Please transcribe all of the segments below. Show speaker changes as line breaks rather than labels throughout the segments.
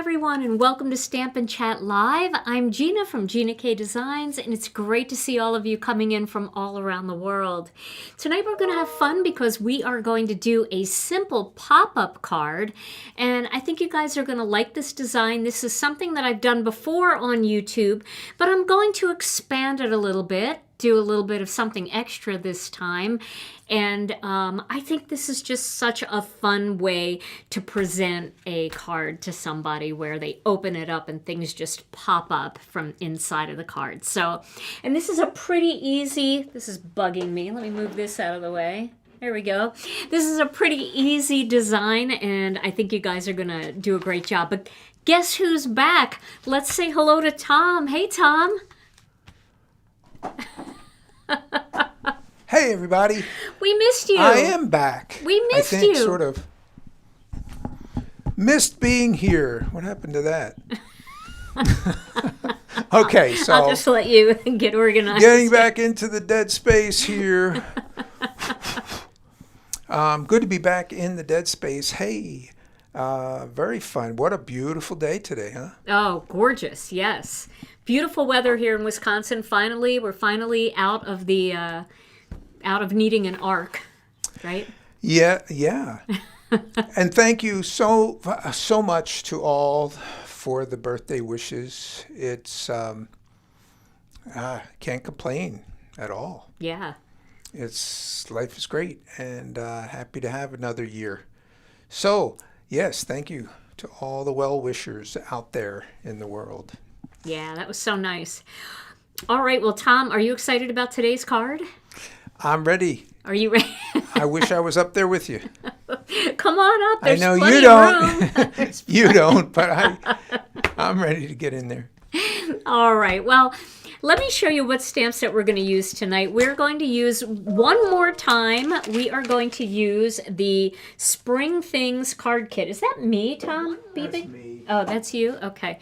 everyone, and welcome to Stampin' Chat Live. I'm Gina from Gina K Designs, and it's great to see all of you coming in from all around the world. Tonight we're going to have fun because we are going to do a simple pop-up card, and I think you guys are going to like this design. This is something that I've done before on YouTube, but I'm going to expand it a little bit, do a little bit of something extra this time. And I think this is just such a fun way to present a card to somebody where they open it up and things just pop up from inside of the card. So, and this is a pretty easy, this is bugging me. Let me move this out of the way. There we go. This is a pretty easy design, and I think you guys are going to do a great job. But guess who's back? Let's say hello to Tom. Hey, Tom.
Hey, everybody.
We missed you.
I am back.
We missed
I think
you.
Sort of missed being here. What happened to that? Okay, so
I'll just let you get organized.
getting back into the dead space here. Good to be back in the dead space. Hey, very fun. What a beautiful day today, huh?
Oh, gorgeous. Yes. Beautiful weather here in Wisconsin. Finally, we're finally out of the out of needing an ark, right?
Yeah. And thank you so much to all for the birthday wishes. It's can't complain at all.
Yeah.
Life is great, and happy to have another year. So yes, thank you to all the well-wishers out there in the world.
Yeah, that was so nice. All right, well, Tom, are you excited about today's card?
I'm ready.
Are you ready?
I wish I was up there with you.
Come on up. There's
I know
plenty
you
of
don't.
room.
You don't, but I'm ready to get in there.
All right, well, let me show you what stamps that we're going to use tonight. We're going to use, one more time, we are going to use the Spring Things card kit. Is that me, Tom?
That's me.
Oh, that's you? Okay.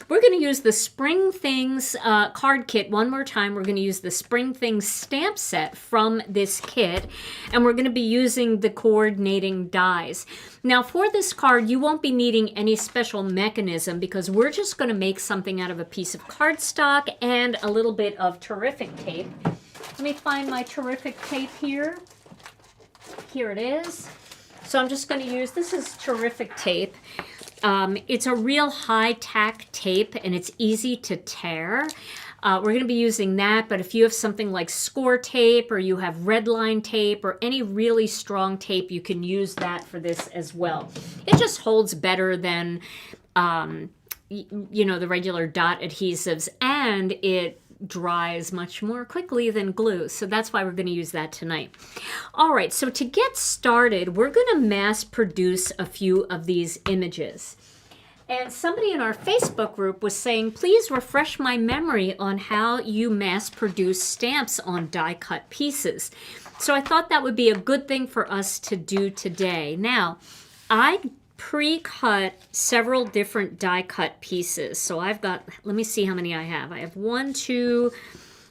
We're going to use the Spring Things card kit one more time. We're going to use the Spring Things stamp set from this kit, and we're going to be using the coordinating dies. Now, for this card, you won't be needing any special mechanism because we're just going to make something out of a piece of cardstock and a little bit of terrific tape. Let me find my terrific tape here. Here it is. So I'm just going to use, this is terrific tape. It's a real high tack tape, and it's easy to tear. We're going to be using that, but if you have something like score tape or you have red line tape or any really strong tape, you can use that for this as well. It just holds better than, the regular dot adhesives, and it dries much more quickly than glue. So that's why we're going to use that tonight. All right, so to get started, we're going to mass produce a few of these images. And somebody in our Facebook group was saying, please refresh my memory on how you mass produce stamps on die cut pieces. So I thought that would be a good thing for us to do today. Now, I pre-cut several different die cut pieces. So I've got, let me see how many I have. I have 1, 2,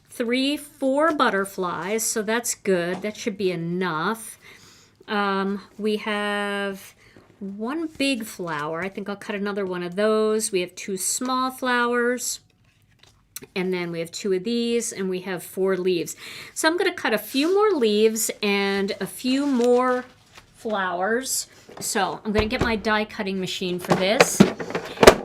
3, 4 butterflies. So that's good. That should be enough. We have 1 big flower. I think I'll cut another one of those. We have 2 small flowers. And then we have 2 of these, and we have 4 leaves. So I'm going to cut a few more leaves and a few more flowers. So I'm going to get my die cutting machine for this.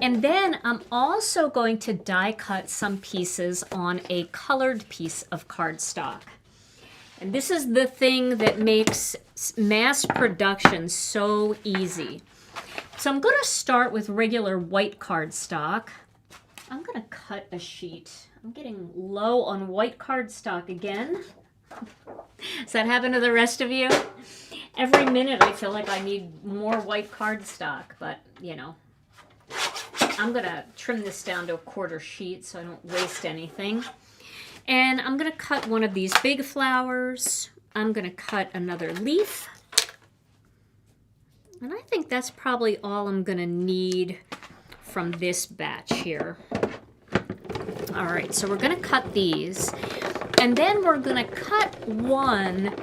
And then I'm also going to die cut some pieces on a colored piece of cardstock. And this is the thing that makes mass production so easy. So I'm going to start with regular white cardstock. I'm going to cut a sheet. I'm getting low on white cardstock again. Does that happen to the rest of you? Every minute I feel like I need more white cardstock, but I'm going to trim this down to a 1/4 sheet so I don't waste anything. And I'm going to cut one of these big flowers. I'm going to cut another leaf. And I think that's probably all I'm going to need from this batch here. All right, so we're going to cut these. And then we're going to cut one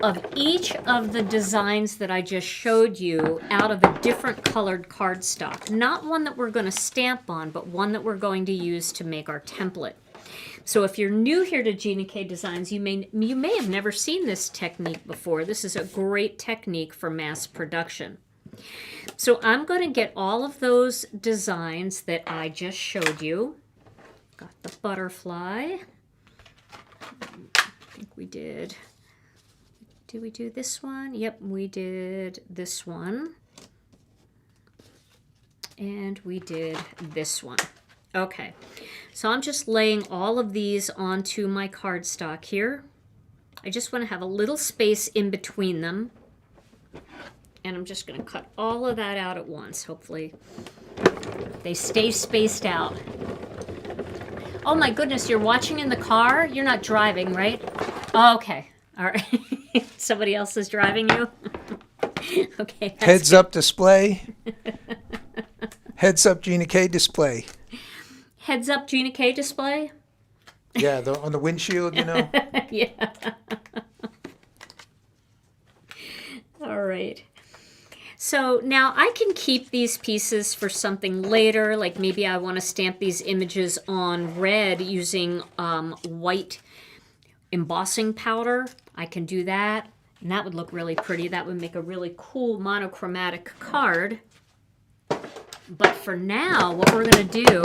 of each of the designs that I just showed you out of a different colored cardstock. Not one that we're going to stamp on, but one that we're going to use to make our template. So if you're new here to Gina K Designs, you may have never seen this technique before. This is a great technique for mass production. So I'm going to get all of those designs that I just showed you. Got the butterfly. I think we did. Did we do this one? Yep, we did this one. And we did this one. Okay, so I'm just laying all of these onto my cardstock here. I just want to have a little space in between them. And I'm just going to cut all of that out at once. Hopefully they stay spaced out. Oh my goodness, you're watching in the car? You're not driving, right? Oh, okay. All right. Somebody else is driving you? Okay.
Heads good. Up display. Heads up Gina K display.
Heads up Gina K display?
Yeah, on the windshield, you know.
Yeah. All right. So now I can keep these pieces for something later, like maybe I want to stamp these images on red using white embossing powder. I can do that, and that would look really pretty. That would make a really cool monochromatic card. But for now, what we're going to do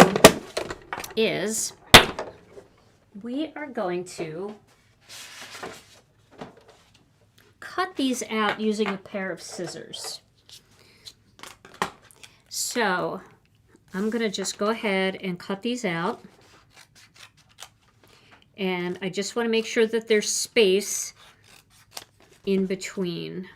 is we are going to cut these out using a pair of scissors. So I'm going to just go ahead and cut these out. And I just want to make sure that there's space in between.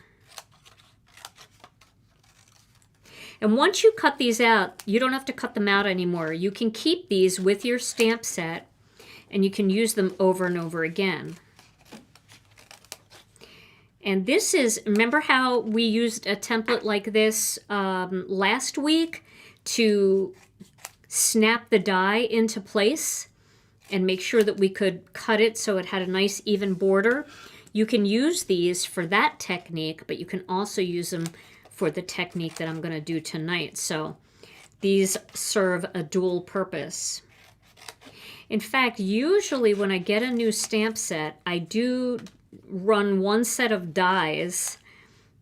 And once you cut these out, you don't have to cut them out anymore. You can keep these with your stamp set, and you can use them over and over again. And this is, remember how we used a template like this last week to snap the die into place and make sure that we could cut it so it had a nice even border? You can use these for that technique, but you can also use them for the technique that I'm going to do tonight. So these serve a dual purpose. In fact, usually when I get a new stamp set, I do run one set of dies,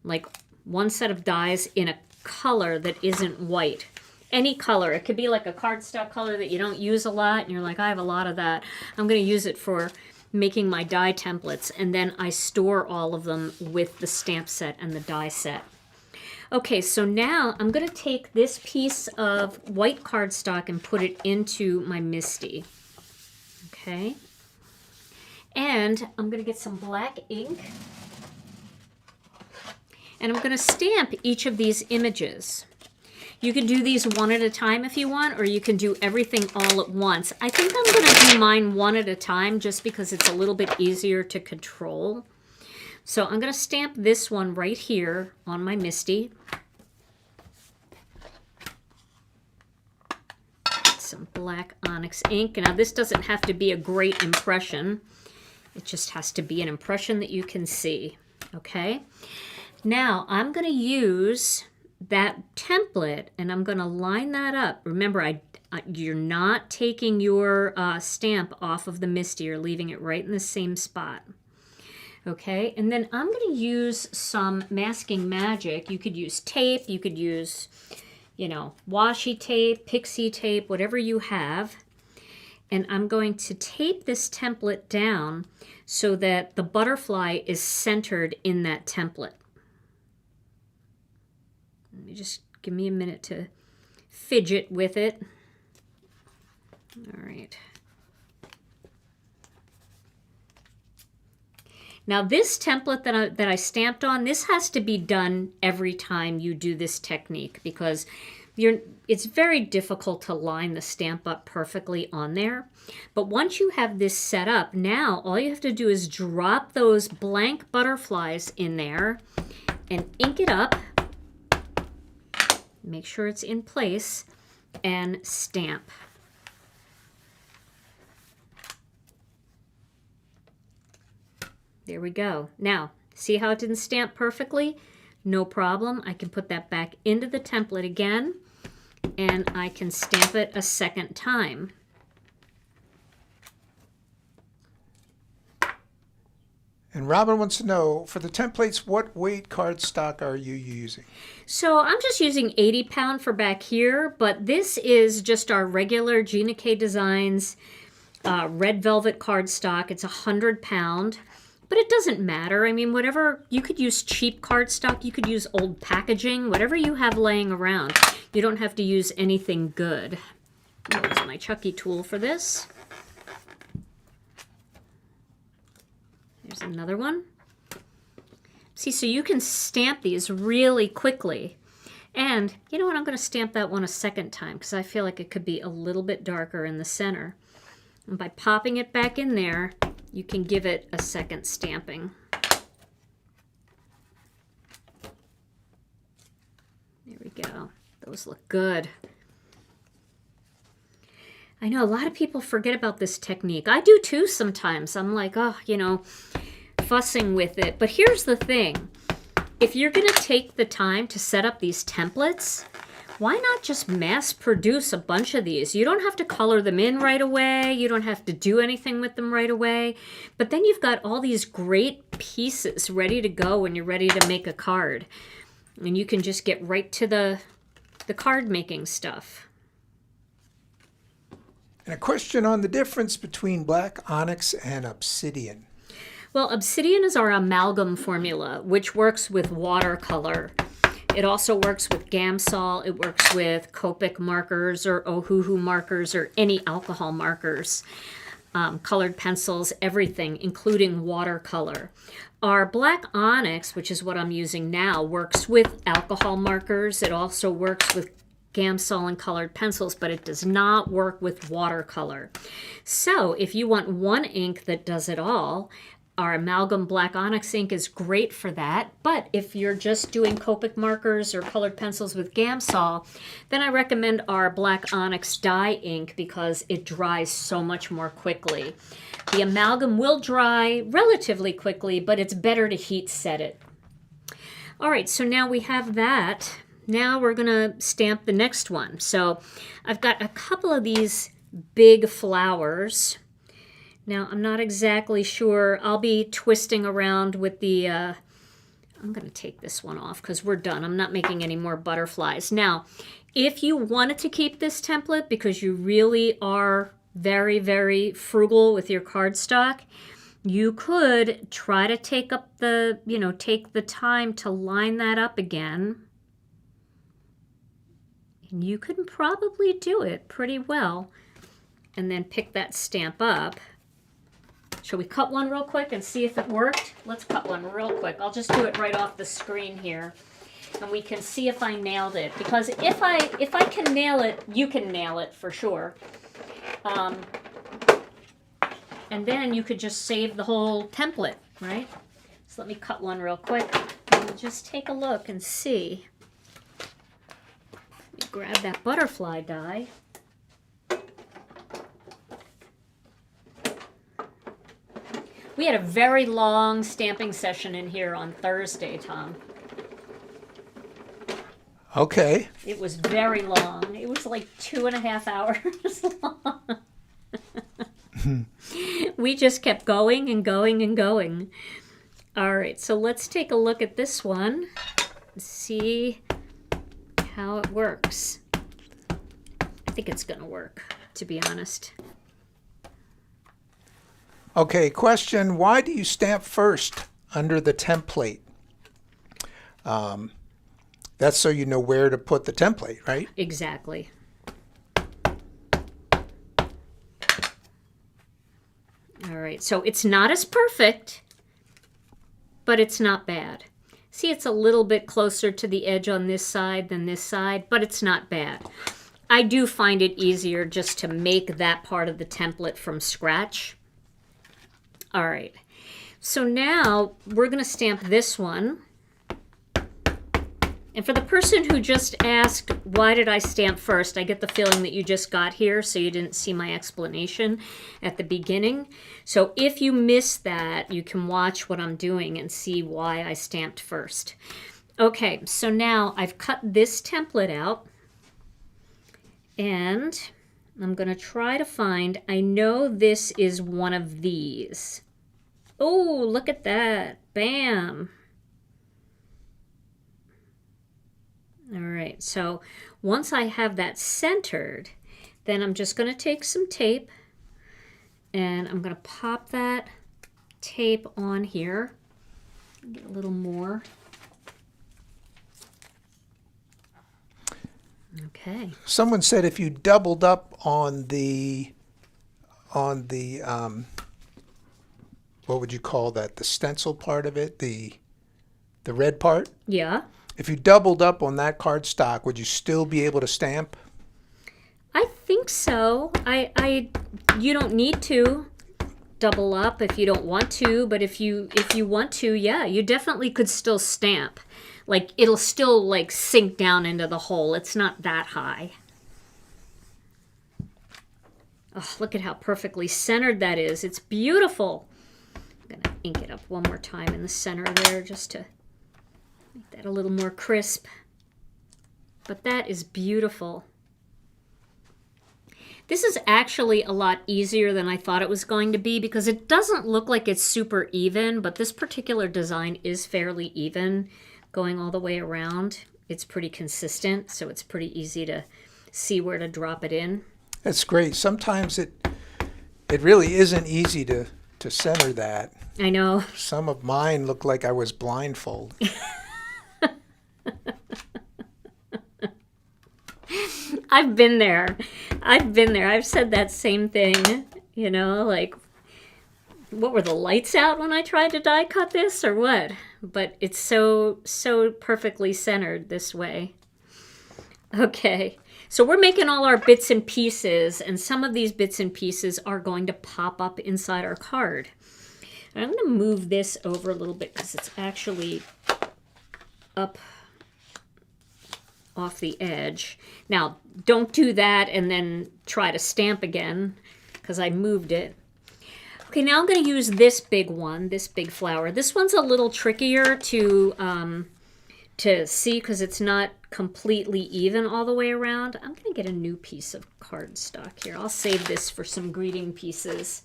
like one set of dies in a color that isn't white. Any color. It could be like a cardstock color that you don't use a lot, and you're like, I have a lot of that. I'm going to use it for making my die templates, and then I store all of them with the stamp set and the die set. Okay, so now I'm going to take this piece of white cardstock and put it into my MISTI. Okay. And I'm going to get some black ink. And I'm going to stamp each of these images. You can do these one at a time if you want, or you can do everything all at once. I think I'm going to do mine one at a time just because it's a little bit easier to control. So I'm going to stamp this one right here on my MISTI. Some black Onyx ink. Now this doesn't have to be a great impression. It just has to be an impression that you can see. Okay? Now I'm going to use that template and I'm going to line that up. Remember, you're not taking your stamp off of the MISTI. You're leaving it right in the same spot. Okay, and then I'm going to use some masking magic. You could use tape, you could use, you know, washi tape, pixie tape, whatever you have. And I'm going to tape this template down so that the butterfly is centered in that template. Let me just give me a minute to fidget with it. All right. Now this template that I stamped on, this has to be done every time you do this technique because it's very difficult to line the stamp up perfectly on there. But once you have this set up, now all you have to do is drop those blank butterflies in there and ink it up. Make sure it's in place and stamp. There we go. Now, See how it didn't stamp perfectly? No problem. I can put that back into the template again, and I can stamp it a second time.
And Robin wants to know, for the templates, what weight cardstock are you using?
So I'm just using 80-pound for back here, but this is just our regular Gina K Designs red velvet cardstock. It's 100-pound, but it doesn't matter. I mean, whatever, you could use cheap cardstock, you could use old packaging, whatever you have laying around. You don't have to use anything good. Here's my Chucky tool for this. Here's another one. See, so you can stamp these really quickly. And you know what? I'm going to stamp that one a second time because I feel like it could be a little bit darker in the center. And by popping it back in there, you can give it a second stamping. There we go. Those look good. I know a lot of people forget about this technique. I do too sometimes. I'm like, oh, you know, fussing with it. But here's the thing. If you're going to take the time to set up these templates, why not just mass produce a bunch of these? You don't have to color them in right away. You don't have to do anything with them right away. But then you've got all these great pieces ready to go when you're ready to make a card. And you can just get right to the card making stuff.
And a question on the difference between black onyx and obsidian.
Well, obsidian is our amalgam formula, which works with watercolor. It also works with Gamsol. It works with Copic markers or Ohuhu markers or any alcohol markers, colored pencils, everything, including watercolor. Our black onyx, which is what I'm using now, works with alcohol markers. It also works with Gamsol and colored pencils, but it does not work with watercolor. So if you want one ink that does it all, our amalgam black onyx ink is great for that. But if you're just doing Copic markers or colored pencils with Gamsol, then I recommend our black onyx dye ink because it dries so much more quickly. The amalgam will dry relatively quickly, but it's better to heat set it. All right, so now we have that. Now we're going to stamp the next one. So I've got a couple of these big flowers. Now I'm not exactly sure. I'll be twisting around with the, I'm going to take this one off because we're done. I'm not making any more butterflies. Now, if you wanted to keep this template because you really are very, very frugal with your cardstock, you could try to take up the, take the time to line that up again. And you can probably do it pretty well. And then pick that stamp up. Shall we cut one real quick and see if it worked? Let's cut one real quick. I'll just do it right off the screen here. And we can see if I nailed it. Because if I can nail it, you can nail it for sure. And then you could just save the whole template, right? So let me cut one real quick. And just take a look and see. Grab that butterfly die. We had a very long stamping session in here on Thursday, Tom.
Okay.
It was very long. It was like 2.5 hours long. We just kept going and going and going. All right, so let's take a look at this one and see how it works. I think it's going to work, to be honest.
Okay, question, why do you stamp first under the template? That's so you know where to put the template, right?
Exactly. All right, so it's not as perfect, but it's not bad. See, it's a little bit closer to the edge on this side than this side, but it's not bad. I do find it easier just to make that part of the template from scratch. All right, so now we're going to stamp this one. And for the person who just asked, why did I stamp first? I get the feeling that you just got here, so you didn't see my explanation at the beginning. So if you missed that, you can watch what I'm doing and see why I stamped first. Okay, so now I've cut this template out, and I'm going to try to find, I know this is one of these. Oh, look at that. Bam. All right, so once I have that centered, then I'm just going to take some tape and I'm going to pop that tape on here. Get a little more. Okay.
Someone said if you doubled up on the what would you call that? The stencil part of it, the red part?
Yeah.
If you doubled up on that cardstock, would you still be able to stamp?
I think so. You don't need to double up if you don't want to, but if you want to, yeah, you definitely could still stamp. Like it'll still like sink down into the hole. It's not that high. Oh, look at how perfectly centered that is. It's beautiful. I'm gonna ink it up one more time in the center there just to make that a little more crisp. But that is beautiful. This is actually a lot easier than I thought it was going to be because it doesn't look like it's super even, but this particular design is fairly even going all the way around. It's pretty consistent, so it's pretty easy to see where to drop it in.
That's great. Sometimes it really isn't easy to center that.
I know.
Some of mine look like I was blindfolded.
I've been there. I've said that same thing, you know, like, what were the lights out when I tried to die cut this or what? But it's so perfectly centered this way. Okay, so we're making all our bits and pieces, and some of these bits and pieces are going to pop up inside our card. And I'm going to move this over a little bit because it's actually up off the edge. Now, don't do that and then try to stamp again because I moved it. Okay, now I'm going to use this big one, this big flower. This one's a little trickier to see because it's not completely even all the way around. I'm going to get a new piece of cardstock here. I'll save this for some greeting pieces.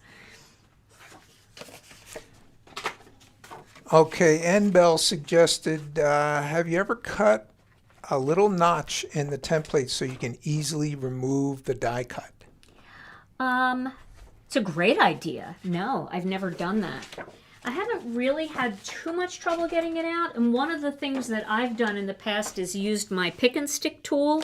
Okay, Bell suggested, have you ever cut a little notch in the template so you can easily remove the die cut?
It's a great idea. No, I've never done that. I haven't really had too much trouble getting it out, and one of the things that I've done in the past is used my pick and stick tool,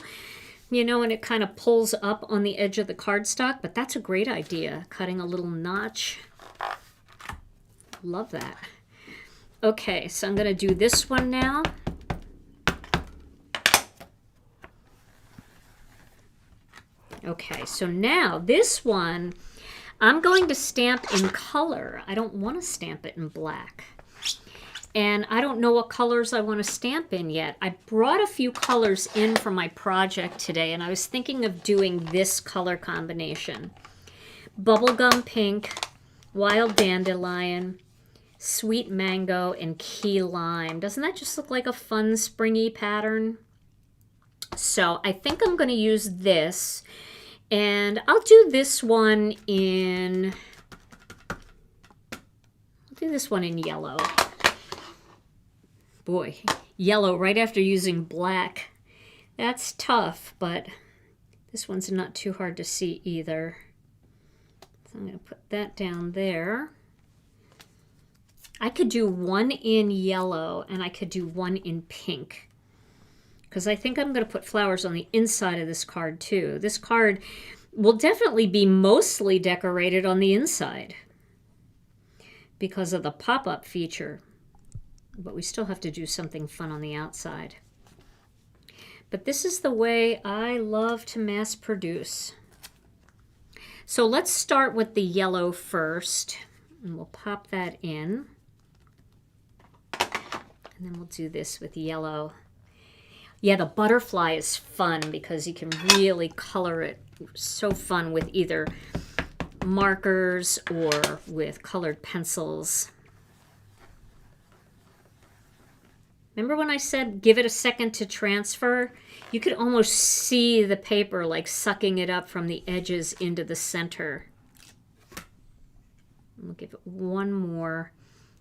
you know, and it kind of pulls up on the edge of the cardstock, but that's a great idea, cutting a little notch. Love that. Okay, so I'm going to do this one now. Okay, so now this one, I'm going to stamp in color. I don't want to stamp it in black. And I don't know what colors I want to stamp in yet. I brought a few colors in for my project today, and I was thinking of doing this color combination. Bubblegum Pink, Wild Dandelion, Sweet Mango, and Key Lime. Doesn't that just look like a fun springy pattern? So I think I'm going to use this. And I'll do this one in, yellow. Boy, yellow right after using black. That's tough, but this one's not too hard to see either. So I'm going to put that down there. I could do one in yellow and I could do one in pink, because I think I'm going to put flowers on the inside of this card too. This card will definitely be mostly decorated on the inside because of the pop-up feature, but we still have to do something fun on the outside. But this is the way I love to mass produce. So let's start with the yellow first, and we'll pop that in. And then we'll do this with yellow. Yeah, the butterfly is fun because you can really color it. So fun with either markers or with colored pencils. Remember when I said give it a second to transfer? You could almost see the paper like sucking it up from the edges into the center. We'll give it one more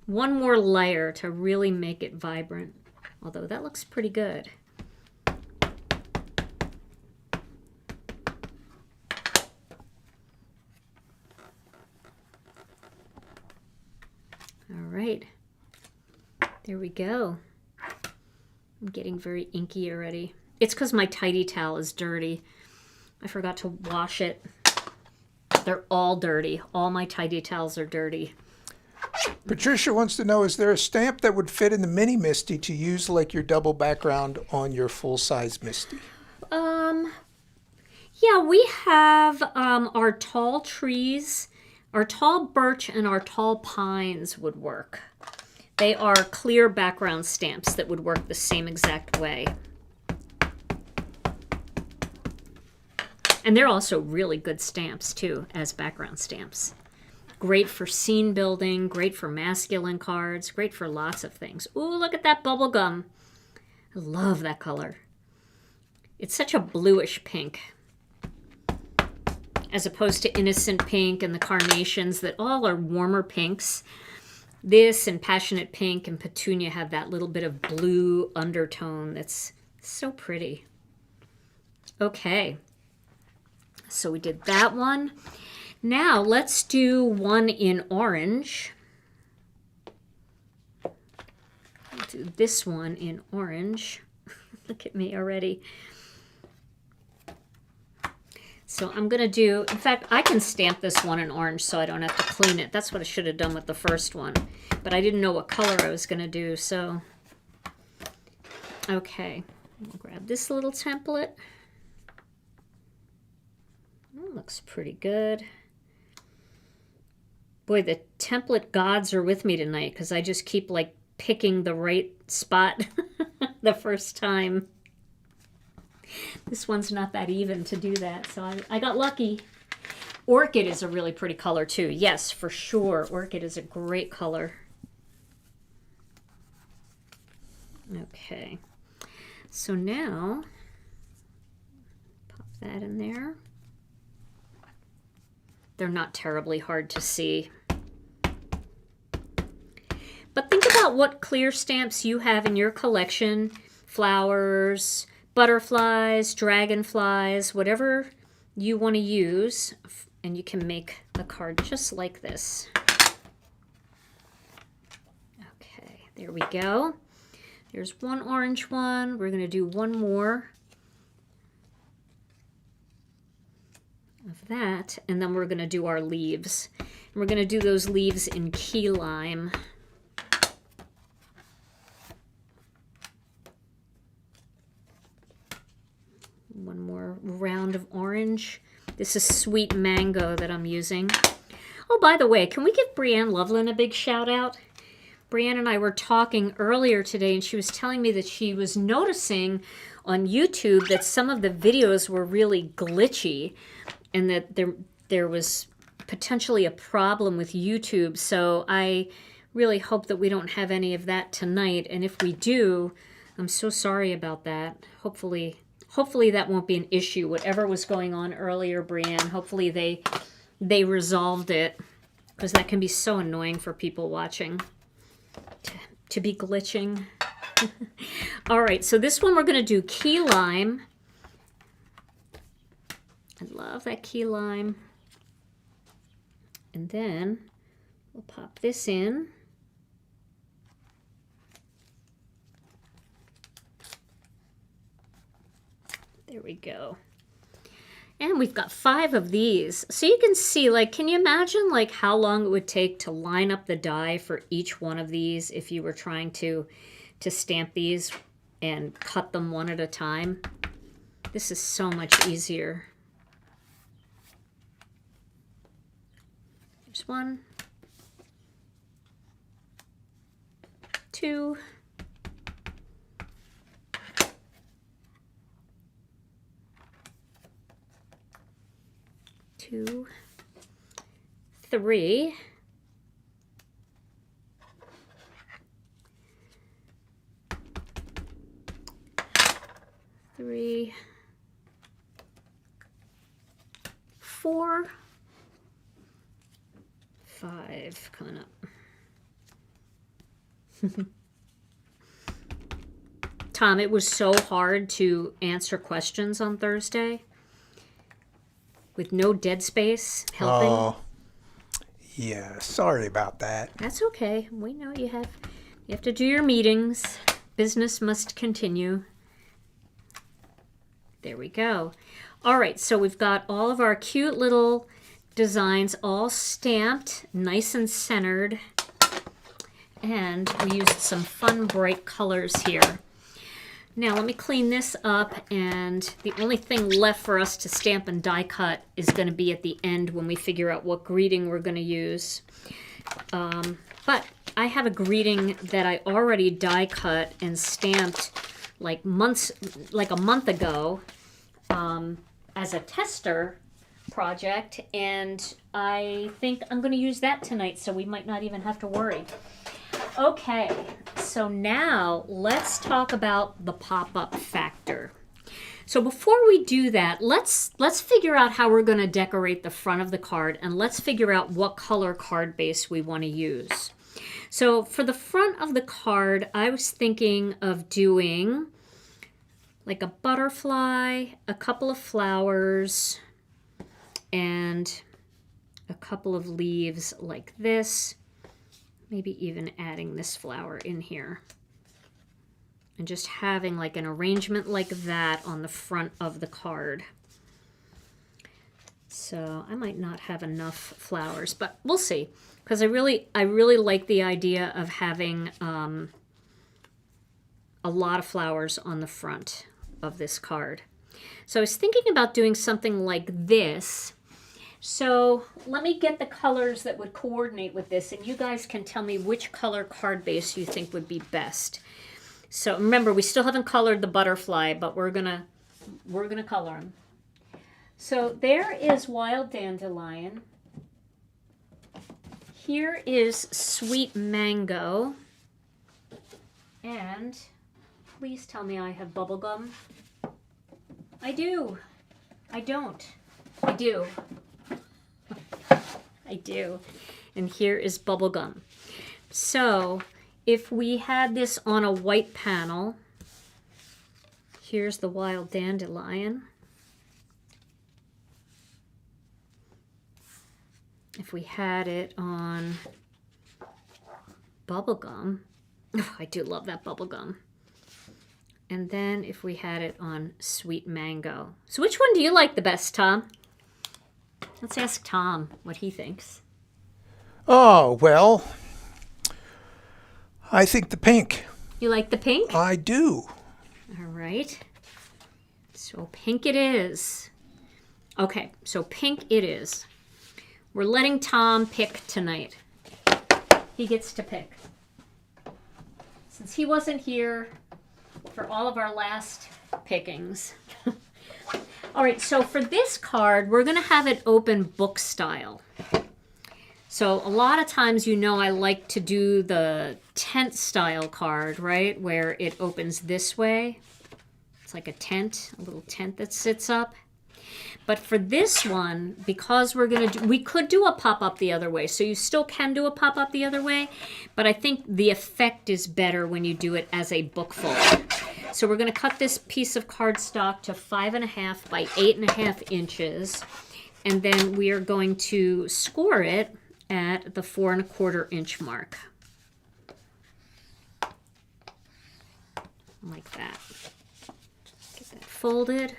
layer to really make it vibrant. Although that looks pretty good. All right, there we go. I'm getting very inky already. It's because my tidy towel is dirty. I forgot to wash it. They're all dirty. All my tidy towels are dirty.
Patricia wants to know, is there a stamp that would fit in the mini Misty to use like your double background on your full-size Misty?
Yeah, we have our tall trees, our tall birch and our tall pines would work. They are clear background stamps that would work the same exact way. And they're also really good stamps too, as background stamps. Great for scene building, great for masculine cards, great for lots of things. Ooh, look at that bubblegum. I love that color. It's such a bluish pink, as opposed to innocent pink and the carnations that all are warmer pinks. This and passionate pink and petunia have that little bit of blue undertone that's so pretty. Okay, so we did that one. Now let's do one in orange. I'll do this one in orange. Look at me already. So I'm going to do, in fact, I can stamp this one in orange so I don't have to clean it. That's what I should have done with the first one. But I didn't know what color I was going to do, so. Okay, I'll grab this little template. That looks pretty good. Boy, the template gods are with me tonight because I just keep like picking the right spot the first time. This one's not that even to do that, so I got lucky. Orchid is a really pretty color too. Yes, for sure. Orchid is a great color. Okay. So now, pop that in there. They're not terribly hard to see. But think about what clear stamps you have in your collection. Flowers, butterflies, dragonflies, whatever you want to use, and you can make a card just like this. Okay, there we go. There's one orange one. We're going to do one more of that, and then we're going to do our leaves. And we're going to do those leaves in key lime. One more round of orange. This is sweet mango that I'm using. Oh, by the way, can we give Brienne Lovin a big shout out? Brienne and I were talking earlier today, and she was telling me that she was noticing on YouTube that some of the videos were really glitchy and that there was potentially a problem with YouTube. So I really hope that we don't have any of that tonight. And if we do, I'm so sorry about that. Hopefully that won't be an issue. Whatever was going on earlier, Brienne, hopefully they resolved it, because that can be so annoying for people watching to be glitching. All right, so this one we're going to do key lime. I love that key lime. And then we'll pop this in. There we go. And we've got 5 of these. So you can see, like, can you imagine like how long it would take to line up the die for each one of these if you were trying to stamp these and cut them one at a time? This is so much easier. There's 1, 2, 2, 3. 3, 4, 5 coming up. Tom, it was so hard to answer questions on Thursday with no dead space helping.
Oh, yeah. Sorry about that.
That's okay. We know you have to do your meetings. Business must continue. There we go. All right, so we've got all of our cute little designs all stamped, nice and centered. And we used some fun bright colors here. Now let me clean this up, and the only thing left for us to stamp and die cut is going to be at the end when we figure out what greeting we're going to use. But I have a greeting that I already die cut and stamped like a month ago as a tester project, and I think I'm going to use that tonight, so we might not even have to worry. Okay, so now let's talk about the pop-up factor. So before we do that, let's figure out how we're going to decorate the front of the card, and let's figure out what color card base we want to use. So for the front of the card, I was thinking of doing like a butterfly, a couple of flowers, and a couple of leaves like this. Maybe even adding this flower in here. And just having like an arrangement like that on the front of the card. So I might not have enough flowers, but we'll see. Because I really like the idea of having a lot of flowers on the front of this card. So I was thinking about doing something like this. So let me get the colors that would coordinate with this, and you guys can tell me which color card base you think would be best. So remember, we still haven't colored the butterfly, but we're gonna color them. So there is Wild Dandelion. Here is Sweet Mango. And please tell me I have Bubblegum. I do. I don't. I do. I do. And here is Bubblegum. So if we had this on a white panel, here's the Wild Dandelion. If we had it on Bubblegum, oh, I do love that Bubblegum. And then if we had it on Sweet Mango. So which one do you like the best, Tom? Let's ask Tom what he thinks.
Oh, well, I think the pink.
You like the pink?
I do.
All right. So pink it is. Okay, so pink it is. We're letting Tom pick tonight. He gets to pick. Since he wasn't here for all of our last pickings. All right, so for this card, we're going to have it open book style. So a lot of times, you know, I like to do the tent style card, right? Where it opens this way. It's like a tent, a little tent that sits up. But for this one, because we're going to do, we could do a pop-up the other way. So you still can do a pop-up the other way. But I think the effect is better when you do it as a book fold. So we're going to cut this piece of cardstock to 5.5 by 8.5 inches. And then we are going to score it at the 4.25 inch mark. Like that. Get that folded.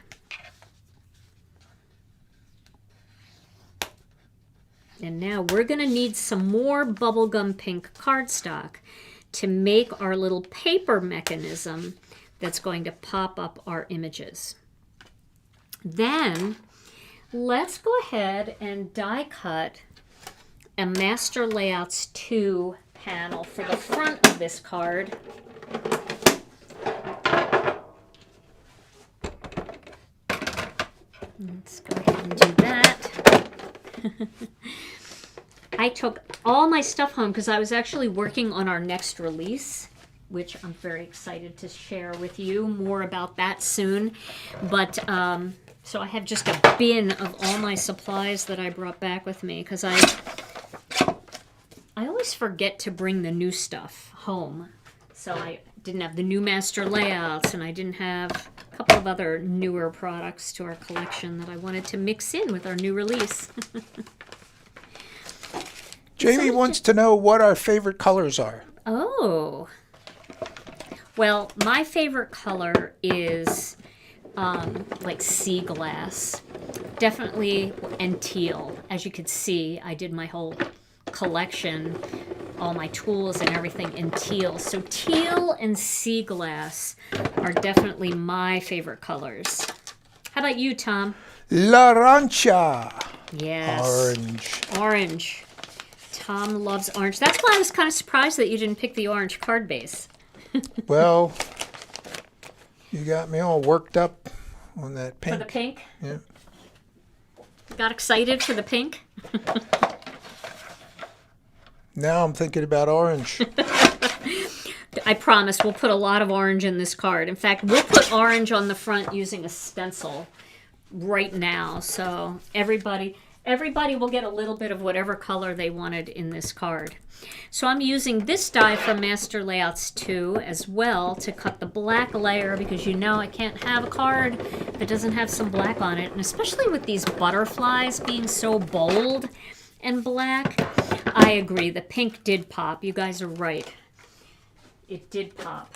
And now we're going to need some more Bubblegum Pink cardstock to make our little paper mechanism that's going to pop up our images. Then let's go ahead and die cut a Master Layouts 2 panel for the front of this card. Let's go ahead and do that. I took all my stuff home because I was actually working on our next release, which I'm very excited to share with you more about that soon. But so I have just a bin of all my supplies that I brought back with me because I always forget to bring the new stuff home. So I didn't have the new master layouts, and I didn't have a couple of other newer products to our collection that I wanted to mix in with our new release.
Jamie wants to know what our favorite colors are.
Oh. Well, my favorite color is like sea glass. Definitely, and teal. As you could see, I did my whole collection, all my tools and everything in teal. So teal and sea glass are definitely my favorite colors. How about you, Tom?
Larancha.
Yes.
Orange.
Orange. Tom loves orange. That's why I was kind of surprised that you didn't pick the orange card base.
Well, you got me all worked up on that pink.
For the pink?
Yeah.
Got excited for the pink?
Now I'm thinking about orange.
I promise we'll put a lot of orange in this card. In fact, we'll put orange on the front using a stencil right now. So everybody will get a little bit of whatever color they wanted in this card. So I'm using this die from Master Layouts 2 as well to cut the black layer, because you know I can't have a card that doesn't have some black on it. And especially with these butterflies being so bold and black, I agree. The pink did pop. You guys are right. It did pop.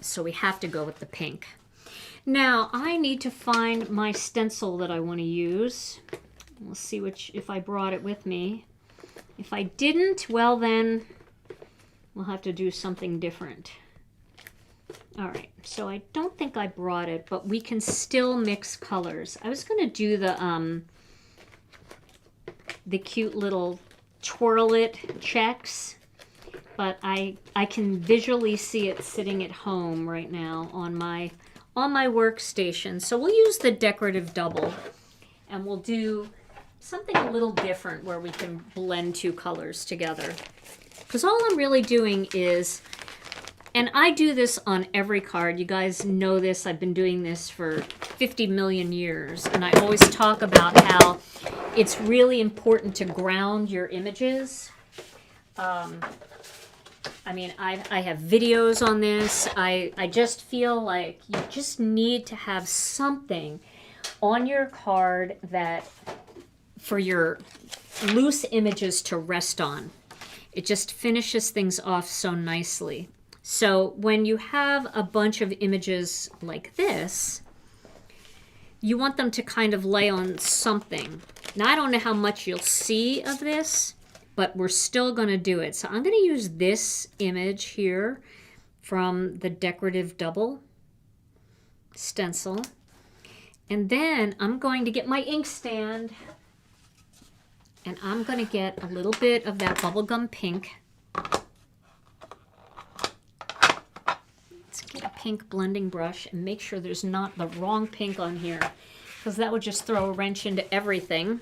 So we have to go with the pink. Now, I need to find my stencil that I want to use. We'll see if I brought it with me. If I didn't, well then, we'll have to do something different. All right, so I don't think I brought it, but we can still mix colors. I was going to do the cute little twirl it checks, but I can visually see it sitting at home right now on my workstation. So we'll use the decorative double, and we'll do something a little different where we can blend two colors together. Because all I'm really doing is, and I do this on every card, you guys know this, I've been doing this for 50 million years, and I always talk about how it's really important to ground your images. I mean, I have videos on this. I just feel like you just need to have something on your card that for your loose images to rest on. It just finishes things off so nicely. So when you have a bunch of images like this, you want them to kind of lay on something. Now, I don't know how much you'll see of this, but we're still going to do it. So I'm going to use this image here from the decorative double stencil. And then I'm going to get my ink stand, and I'm going to get a little bit of that Bubblegum Pink. Let's get a pink blending brush and make sure there's not the wrong pink on here, because that would just throw a wrench into everything.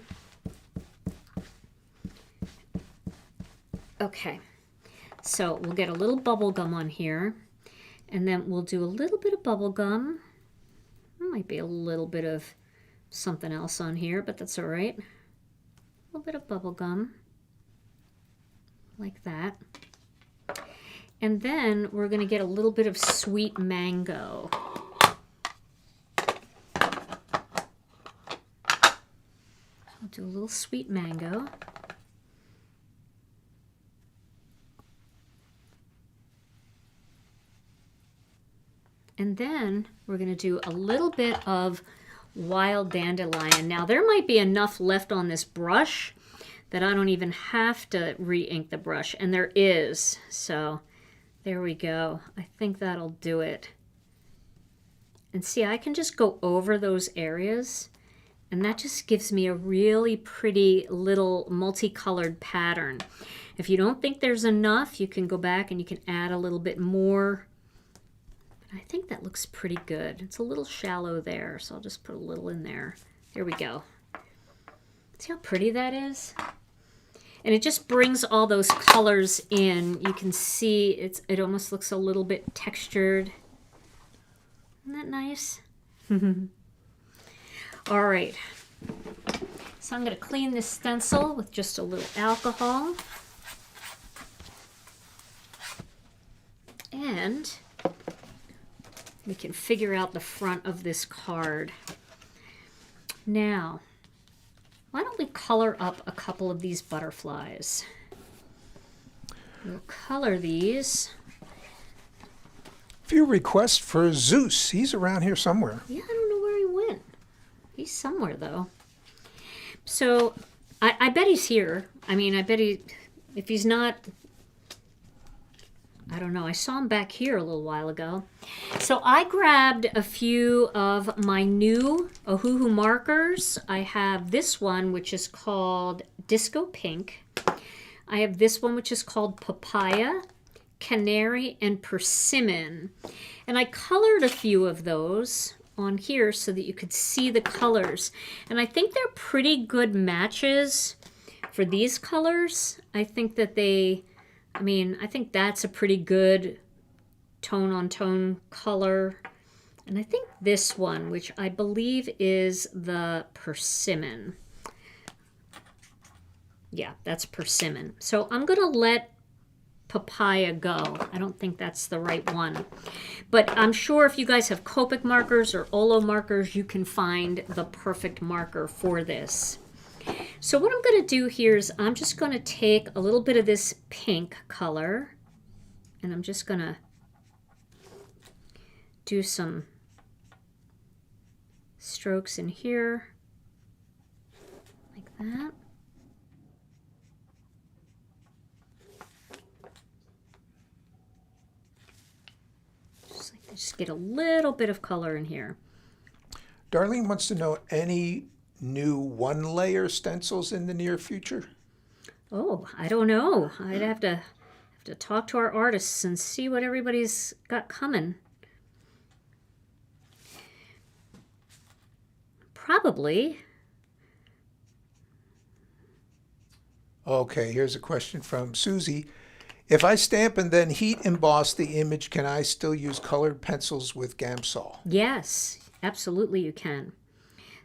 Okay, so we'll get a little bubble gum on here, and then we'll do a little bit of bubble gum. There might be a little bit of something else on here, but that's all right. A little bit of bubble gum, like that. And then we're going to get a little bit of sweet mango. I'll do a little sweet mango. And then we're going to do a little bit of wild dandelion. Now, there might be enough left on this brush that I don't even have to re-ink the brush, and there is. So there we go. I think that'll do it. And see, I can just go over those areas, and that just gives me a really pretty little multicolored pattern. If you don't think there's enough, you can go back and you can add a little bit more. I think that looks pretty good. It's a little shallow there, so I'll just put a little in there. There we go. See how pretty that is? And it just brings all those colors in. You can see it almost looks a little bit textured. Isn't that nice? All right. So I'm going to clean this stencil with just a little alcohol. And we can figure out the front of this card. Now, why don't we color up a couple of these butterflies? We'll color these.
Few requests for Zeus. He's around here somewhere.
Yeah, I don't know where he went. He's somewhere, though. So, I bet he's here. I mean, I bet if he's not, I don't know. I saw him back here a little while ago. So I grabbed a few of my new Ohuhu markers. I have this one, which is called Disco Pink. I have this one, which is called Papaya, Canary, and Persimmon. And I colored a few of those on here so that you could see the colors. And I think they're pretty good matches for these colors. I think that I think that's a pretty good tone-on-tone color. And I think this one, which I believe is the Persimmon. Yeah, that's Persimmon. So I'm going to let Papaya go. I don't think that's the right one. But I'm sure if you guys have Copic markers or Olo markers, you can find the perfect marker for this. So what I'm going to do here is I'm just going to take a little bit of this pink color and I'm just going to do some strokes in here like that. Just get a little bit of color in here.
Darlene wants to know any new one-layer stencils in the near future?
Oh, I don't know. I'd have to talk to our artists and see what everybody's got coming. Probably.
Okay, here's a question from Susie. If I stamp and then heat emboss the image, can I still use colored pencils with Gamsol?
Yes, absolutely you can.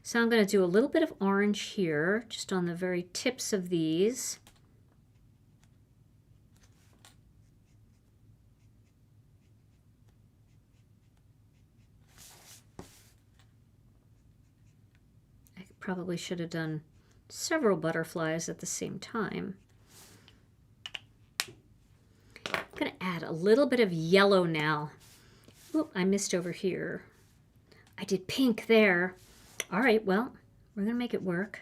So I'm going to do a little bit of orange here, just on the very tips of these. I probably should have done several butterflies at the same time. I'm going to add a little bit of yellow now. Oop, I missed over here. I did pink there. All right, well, we're going to make it work.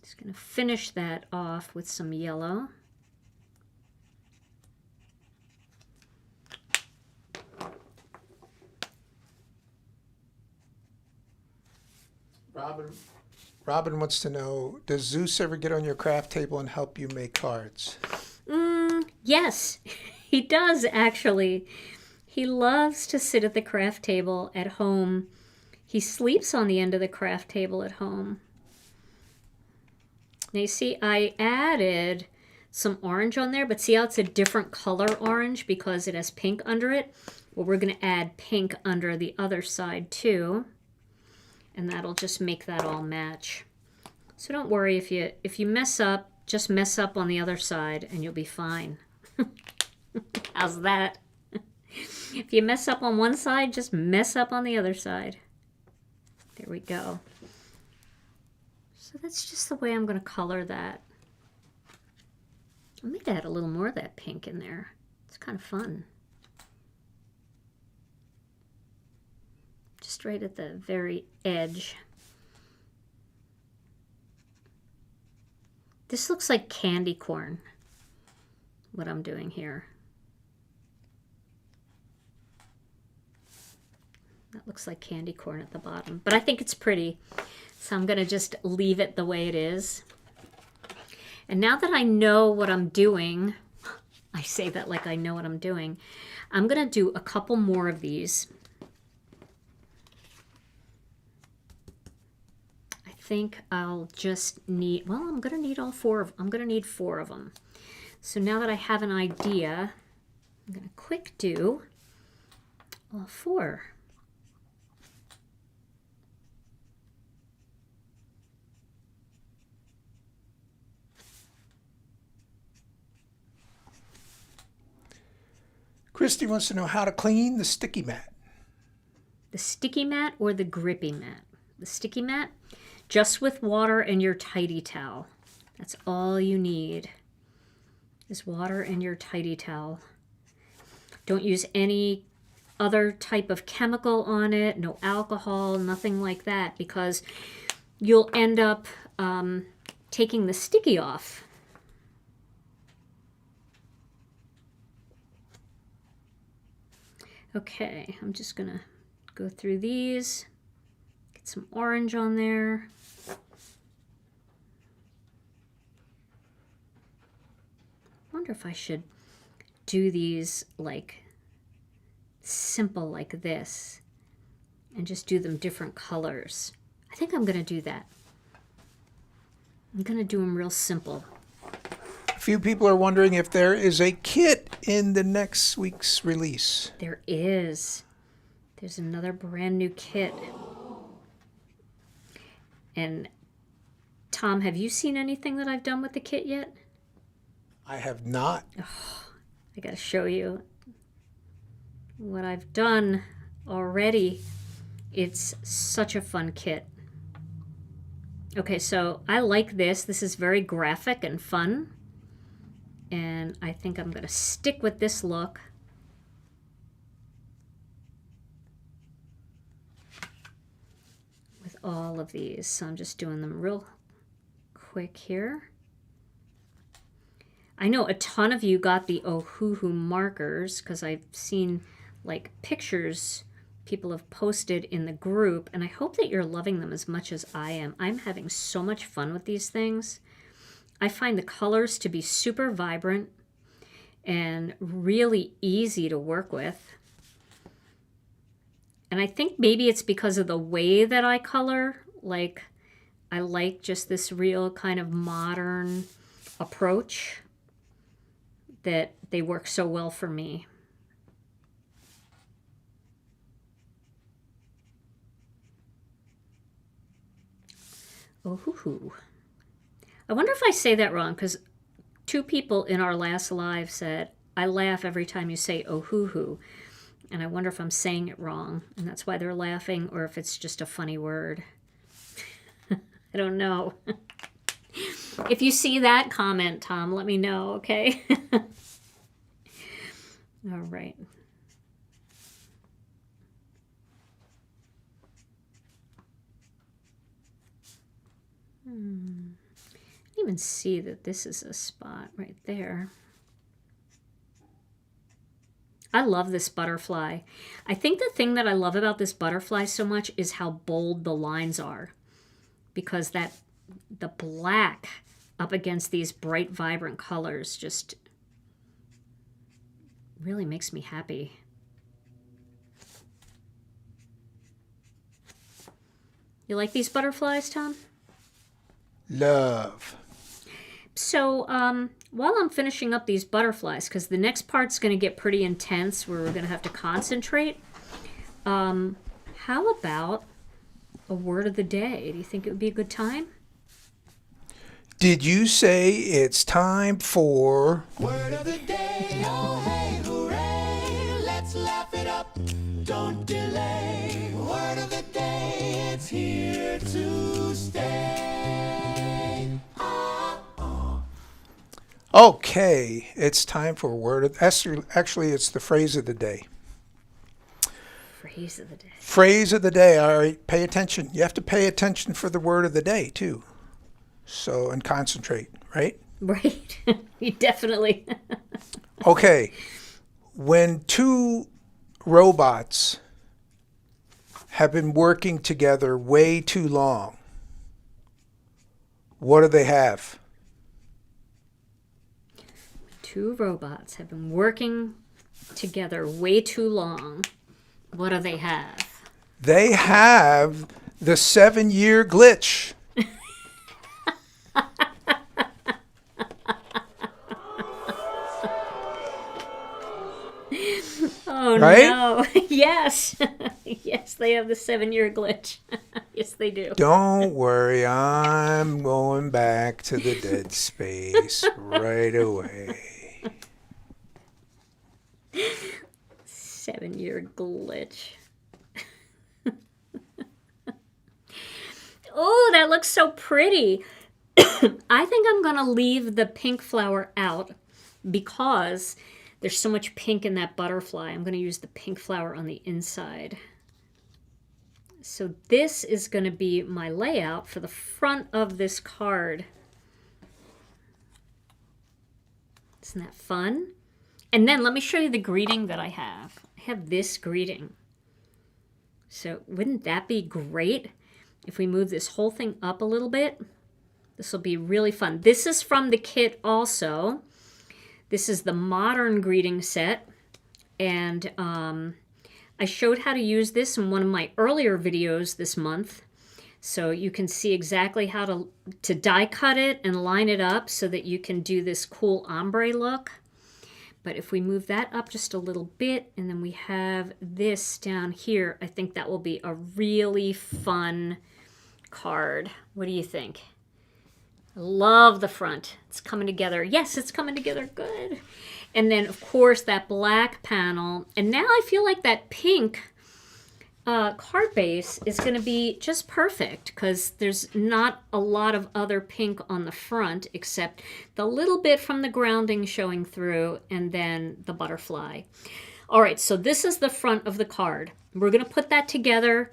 Just going to finish that off with some yellow.
Robin wants to know, does Zeus ever get on your craft table and help you make cards?
Yes, he does actually. He loves to sit at the craft table at home. He sleeps on the end of the craft table at home. Now you see I added some orange on there, but see how it's a different color orange because it has pink under it? Well, we're going to add pink under the other side too. And that'll just make that all match. So don't worry if you mess up, just mess up on the other side and you'll be fine. How's that? If you mess up on one side, just mess up on the other side. There we go. So that's just the way I'm going to color that. I might add a little more of that pink in there. It's kind of fun. Just right at the very edge. This looks like candy corn, what I'm doing here. That looks like candy corn at the bottom, but I think it's pretty. So I'm going to just leave it the way it is. And now that I know what I'm doing, I say that like I know what I'm doing, I'm going to do a couple more of these. think I'll just need, well, I'm going to need all four of, I'm going to need 4 of them. So now that I have an idea, I'm going to quick do all 4.
Christy wants to know how to clean the sticky mat.
The sticky mat or the grippy mat? The sticky mat, just with water and your tidy towel. That's all you need is water and your tidy towel. Don't use any other type of chemical on it, no alcohol, nothing like that, because you'll end up taking the sticky off. Okay, I'm just gonna go through these, get some orange on there. Wonder if I should do these like simple like this and just do them different colors. I think I'm gonna do that. I'm gonna do them real simple.
A few people are wondering if there is a kit in the next week's release.
There is. There's another brand new kit. And Tom, have you seen anything that I've done with the kit yet?
I have not.
I gotta show you what I've done already. It's such a fun kit. Okay, so I like this. This is very graphic and fun. And I think I'm gonna stick with this look. With all of these. So I'm just doing them real quick here. I know a ton of you got the Ohuhu markers because I've seen like pictures people have posted in the group, and I hope that you're loving them as much as I am. I'm having so much fun with these things. I find the colors to be super vibrant and really easy to work with. And I think maybe it's because of the way that I color. Like, I like just this real kind of modern approach that they work so well for me. Oh, hoo hoo. I wonder if I say that wrong, because 2 people in our last live said, I laugh every time you say oh hoo hoo. And I wonder if I'm saying it wrong, and that's why they're laughing, or if it's just a funny word. I don't know. If you see that comment, Tom, let me know, okay? All right. I didn't even see that this is a spot right there. I love this butterfly. I think the thing that I love about this butterfly so much is how bold the lines are, because the black up against these bright, vibrant colors just really makes me happy. You like these butterflies, Tom?
Love.
So while I'm finishing up these butterflies, because the next part's going to get pretty intense where we're going to have to concentrate, how about a word of the day? Do you think it would be a good time?
Did you say it's time for
Word of the day, oh hey, hooray, let's laugh it up, don't delay. Word of the day, it's here to stay.
Okay, it's time for word of actually it's the phrase of the day.
Phrase of the day.
Phrase of the day. All right, pay attention. You have to pay attention for the word of the day too. So, and concentrate, right?
Right. You definitely.
Okay. When 2 robots have been working together way too long, what do they have?
2 robots have been working together way too long. What do they have?
They have the 7-year glitch.
Oh,
right?
no. Yes. Yes, they have the 7-year glitch. Yes, they do.
Don't worry, I'm going back to the dead space right away.
7-year glitch. Oh, that looks so pretty. I think I'm going to leave the pink flower out because there's so much pink in that butterfly. I'm going to use the pink flower on the inside. So this is going to be my layout for the front of this card. Isn't that fun? And then let me show you the greeting that I have. I have this greeting. So wouldn't that be great if we move this whole thing up a little bit? This will be really fun. This is from the kit also. This is the modern greeting set. And I showed how to use this in one of my earlier videos this month. So you can see exactly how to die cut it and line it up so that you can do this cool ombre look. But if we move that up just a little bit and then we have this down here, I think that will be a really fun card. What do you think? I love the front. It's coming together. Yes, it's coming together good. And then, of course, that black panel. And now I feel like that pink card base is going to be just perfect because there's not a lot of other pink on the front except the little bit from the grounding showing through and then the butterfly. All right, so this is the front of the card. We're going to put that together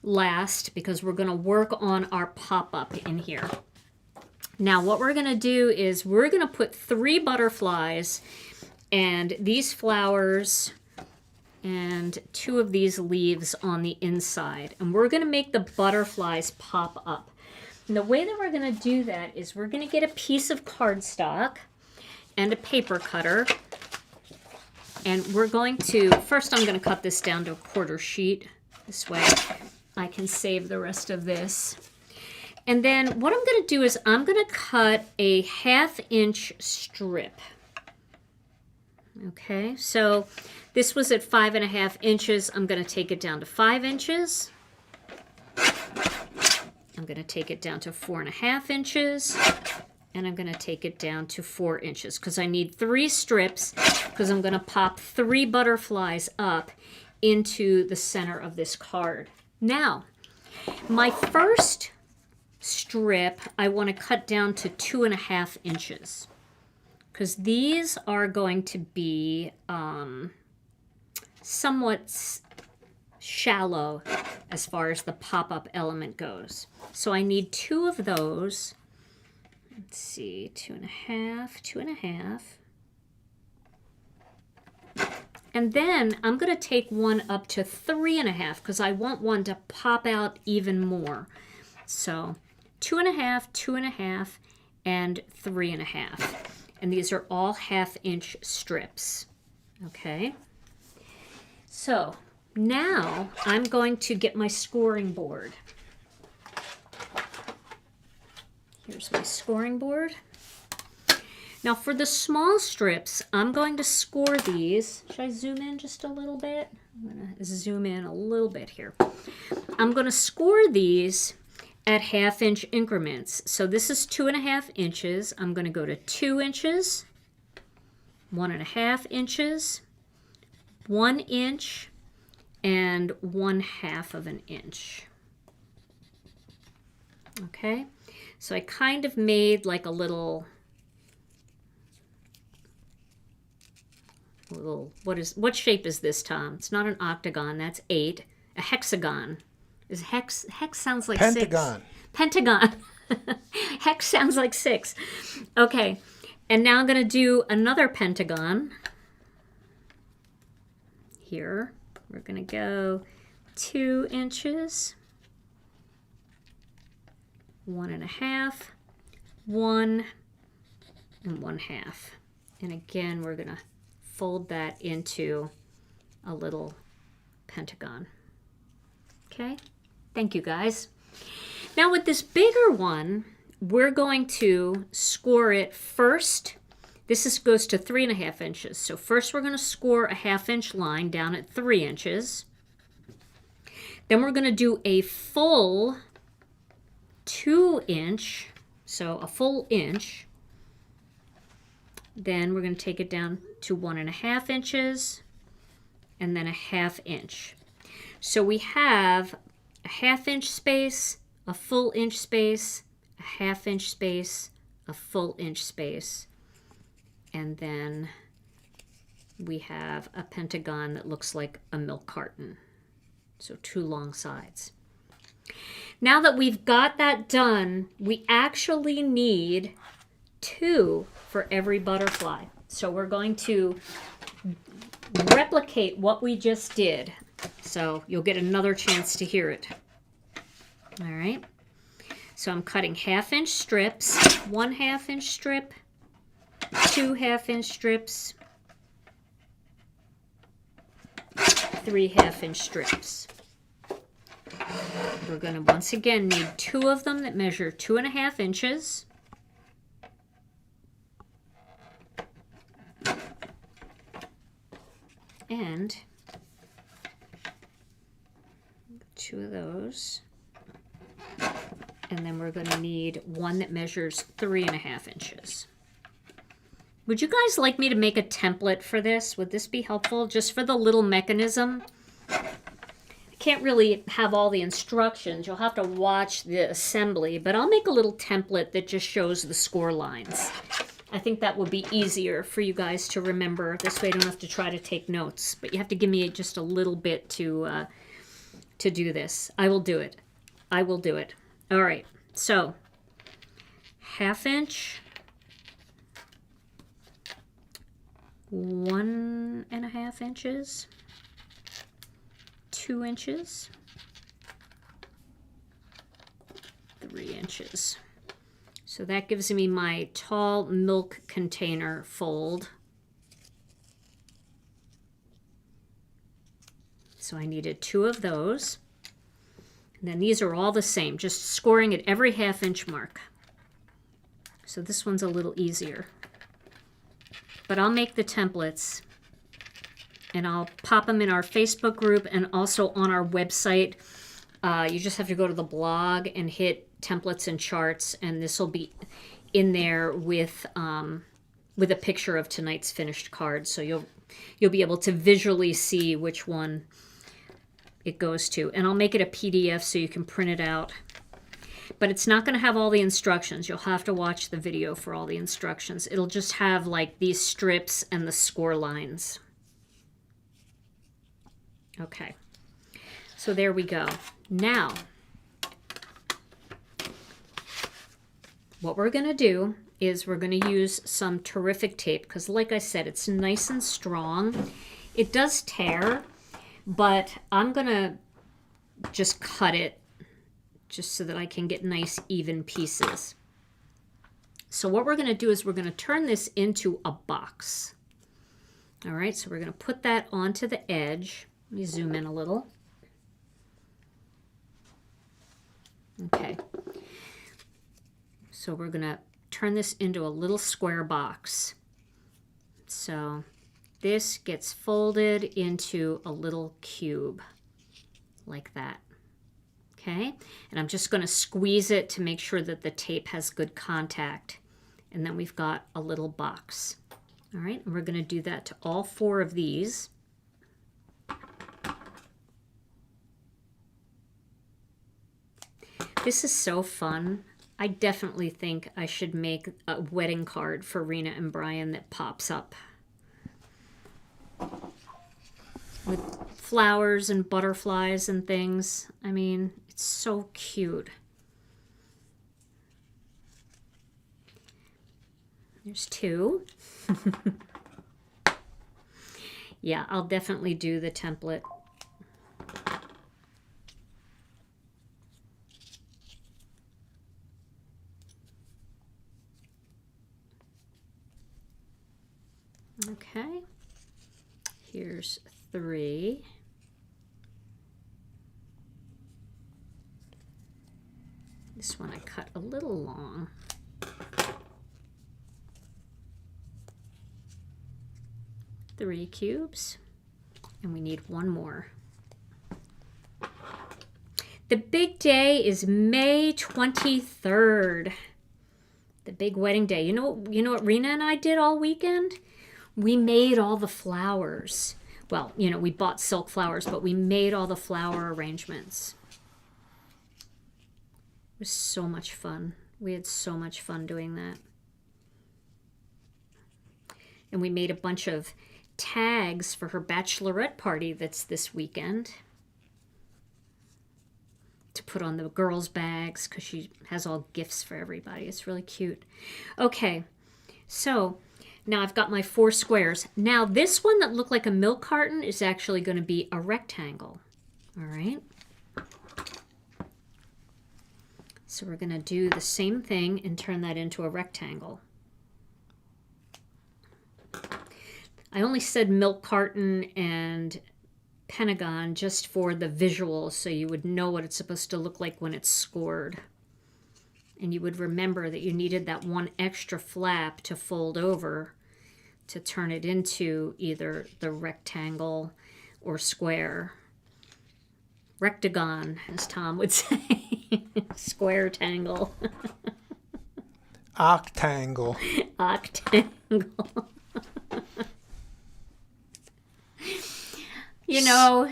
last because we're going to work on our pop-up in here. Now, what we're going to do is we're going to put 3 butterflies and these flowers and 2 of these leaves on the inside. And we're going to make the butterflies pop up. And the way that we're going to do that is we're going to get a piece of cardstock and a paper cutter. And we're going to, first I'm going to cut this down to a 1/4 sheet. This way I can save the rest of this. And then what I'm going to do is I'm going to cut a 1/2 inch strip. Okay, so this was at 5.5 inches. I'm going to take it down to 5 inches. I'm going to take it down to 4.5 inches. And I'm going to take it down to 4 inches because I need 3 strips because I'm going to pop 3 butterflies up into the center of this card. Now, my first strip I want to cut down to 2.5 inches because these are going to be somewhat shallow as far as the pop-up element goes. So I need 2 of those. Let's see, 2.5, 2.5. And then I'm going to take one up to 3.5 because I want one to pop out even more. So 2.5, 2.5, and 3.5. And these are all 1/2 inch strips. Okay. So now I'm going to get my scoring board. Here's my scoring board. Now for the small strips, I'm going to score these. Should I zoom in just a little bit? I'm going to zoom in a little bit here. I'm going to score these at 1/2 inch increments. So this is 2.5 inches. I'm going to go to 2 inches, 1.5 inches, 1 inch, and 1/2 of an inch. Okay, so I kind of made like a little, what shape is this, Tom? It's not an octagon, that's 8. A hexagon. Is hex sounds like
Pentagon.
6. Pentagon. Hex sounds like 6. Okay, and now I'm going to do another pentagon. Here, we're going to go 2 inches, 1.5, 1, and 1/2. And again, we're going to fold that into a little pentagon. Okay, thank you guys. Now with this bigger one, we're going to score it first. goes to 3.5 inches. So first we're going to score a 1/2 inch line down at 3 inches. Then we're going to do a full 2 inch, so a full inch. Then we're going to take it down to 1.5 inches and then a 1/2 inch. So we have a 1/2 inch space, a full inch space, a 1/2 inch space, a full inch space, and then we have a pentagon that looks like a milk carton. So 2 long sides. Now that we've got that done, we actually need 2 for every butterfly. So we're going to replicate what we just did. So you'll get another chance to hear it. All right. So I'm cutting 1/2 inch strips, 1/2 inch strip, 2 1/2 inch strips, 3 1/2 inch strips. We're going to once again need 2 of them that measure 2.5 inches. And 2 of those. And then we're going to need 1 that measures 3.5 inches. Would you guys like me to make a template for this? Would this be helpful? Just for the little mechanism? I can't really have all the instructions. You'll have to watch the assembly, but I'll make a little template that just shows the score lines. I think that would be easier for you guys to remember. This way I don't have to try to take notes, but you have to give me just a little bit to do this. I will do it. I will do it. All right, so 1/2 inch, 1.5 inches, 2 inches, 3 inches. So that gives me my tall milk container fold. So I needed 2 of those. And then these are all the same, just scoring at every 1/2 inch mark. So this one's a little easier. But I'll make the templates and I'll pop them in our Facebook group and also on our website. You just have to go to the blog and hit templates and charts, and this will be in there with a picture of tonight's finished card. So you'll be able to visually see which one it goes to. And I'll make it a PDF so you can print it out. But it's not going to have all the instructions. You'll have to watch the video for all the instructions. It'll just have like these strips and the score lines. Okay. So there we go. Now, what we're going to do is we're going to use some terrific tape because like I said, it's nice and strong. It does tear, but I'm going to just cut it just so that I can get nice even pieces. So what we're going to do is we're going to turn this into a box. All right, so we're going to put that onto the edge. Let me zoom in a little. Okay. So we're going to turn this into a little square box. So this gets folded into a little cube like that. Okay, and I'm just going to squeeze it to make sure that the tape has good contact. And then we've got a little box. All right, and we're going to do that to all 4 of these. This is so fun. I definitely think I should make a wedding card for Rena and Brian that pops up with flowers and butterflies and things. I mean, it's so cute. There's 2. Yeah, I'll definitely do the template. Okay, here's 3. This one I cut a little long. 3 cubes. And we need 1 more. The big day is May 23rd. The big wedding day. You know what Rena and I did all weekend? We made all the flowers. Well, we bought silk flowers, but we made all the flower arrangements. It was so much fun. We had so much fun doing that. And we made a bunch of tags for her bachelorette party that's this weekend to put on the girls' bags because she has all gifts for everybody. It's really cute. Okay, so now I've got my 4 squares. Now this one that looked like a milk carton is actually going to be a rectangle. All right. So we're going to do the same thing and turn that into a rectangle. I only said milk carton and pentagon just for the visual so you would know what it's supposed to look like when it's scored. And you would remember that you needed that 1 extra flap to fold over to turn it into either the rectangle or square. Rectagon, as Tom would say. Square tangle.
Octangle.
Octangle.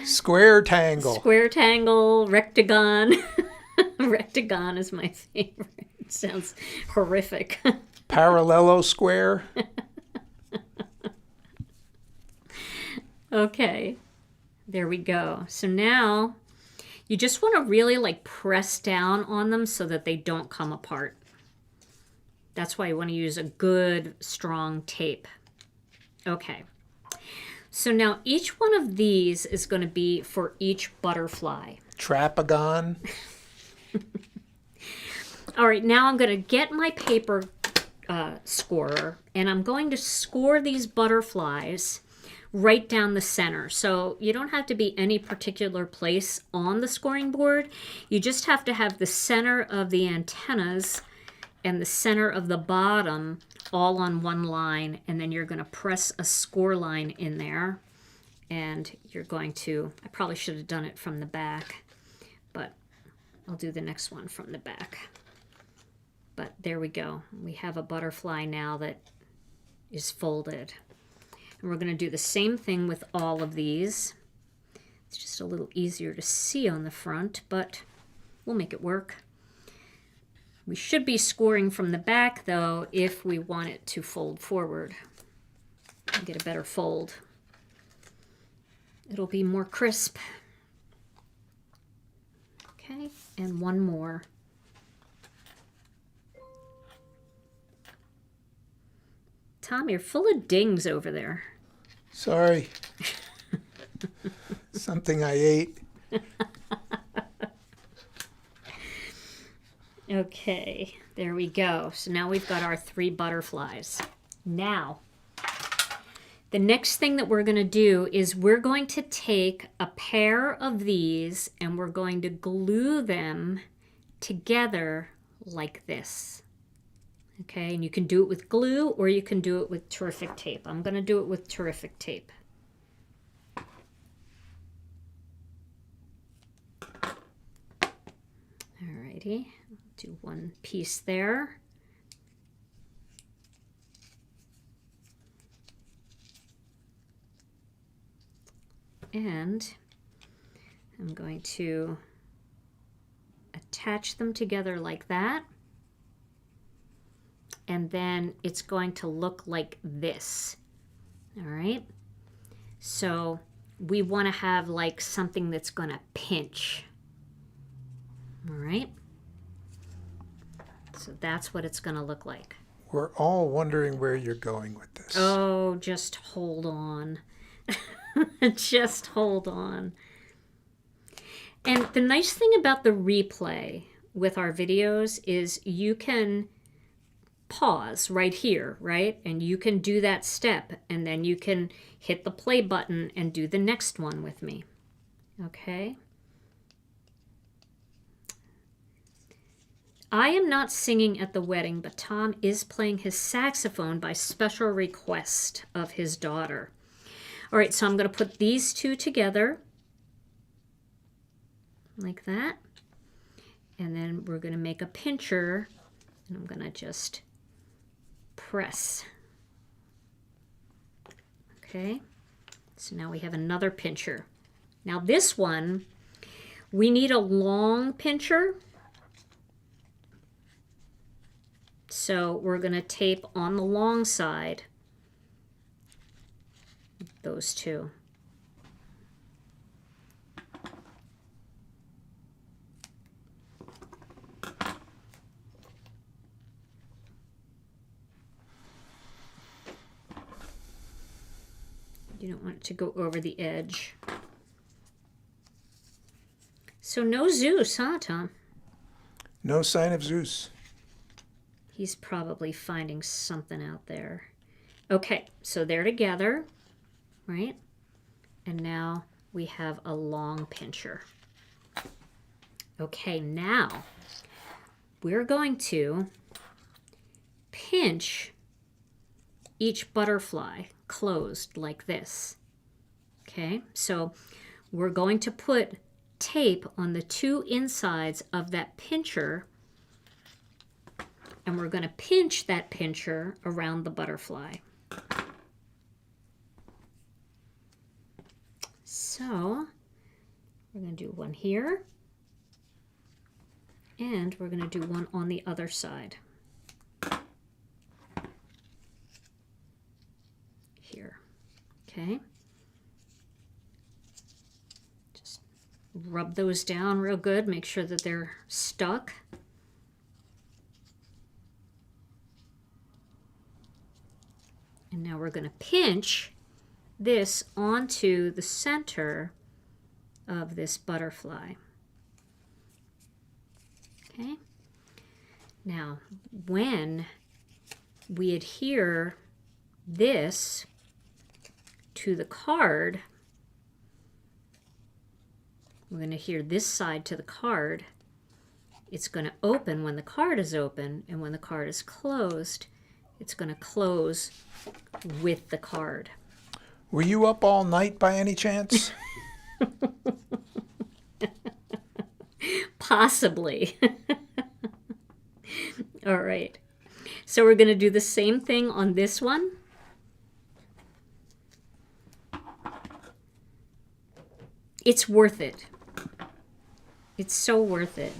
Square tangle.
Square tangle, rectagon. Rectagon is my favorite. It sounds horrific.
Parallelo square.
Okay, there we go. So now you just want to really press down on them so that they don't come apart. That's why you want to use a good, strong tape. Okay. So now each one of these is going to be for each butterfly.
Trapagon.
All right, now I'm going to get my paper scorer, and I'm going to score these butterflies right down the center. So you don't have to be any particular place on the scoring board. You just have to have the center of the antennas and the center of the bottom all on one line, and then you're going to press a score line in there, and you're going to, I probably should have done it from the back, but I'll do the next one from the back. But there we go. We have a butterfly now that is folded. And we're going to do the same thing with all of these. It's just a little easier to see on the front, but we'll make it work. We should be scoring from the back, though, if we want it to fold forward and get a better fold. It'll be more crisp. Okay, and 1 more. Tom, you're full of dings over there.
Sorry. Something I ate.
Okay, there we go. So now we've got our 3 butterflies. Now, the next thing that we're going to do is we're going to take a pair of these and we're going to glue them together like this. Okay, and you can do it with glue or you can do it with terrific tape. I'm going to do it with terrific tape. Alrighty. Do 1 piece there. And I'm going to attach them together like that. And then it's going to look like this. All right. So we want to have something that's going to pinch. All right. So that's what it's going to look like.
We're all wondering where you're going with this.
Oh, just hold on. Just hold on. And the nice thing about the replay with our videos is you can pause right here, right? And you can do that step, and then you can hit the play button and do the next one with me. Okay? I am not singing at the wedding, but Tom is playing his saxophone by special request of his daughter. All right, so I'm going to put these two together like that. And then we're going to make a pincher, and I'm going to just press. Okay, so now we have another pincher. Now this one, we need a long pincher. So we're going to tape on the long side those two. You don't want it to go over the edge. So no Zeus, huh, Tom?
No sign of Zeus.
He's probably finding something out there. Okay, so they're together, right? And now we have a long pincher. Okay, now we're going to pinch each butterfly closed like this. Okay, so we're going to put tape on the two insides of that pincher, and we're going to pinch that pincher around the butterfly. So we're going to do one here, and we're going to do one on the other side. Here. Okay. Just rub those down real good. Make sure that they're stuck. And now we're going to pinch this onto the center of this butterfly. Okay. Now, when we adhere this to the card, we're going to adhere this side to the card. It's going to open when the card is open, and when the card is closed, it's going to close with the card.
Were you up all night by any chance?
Possibly. All right. So we're going to do the same thing on this one. It's worth it. It's so worth it.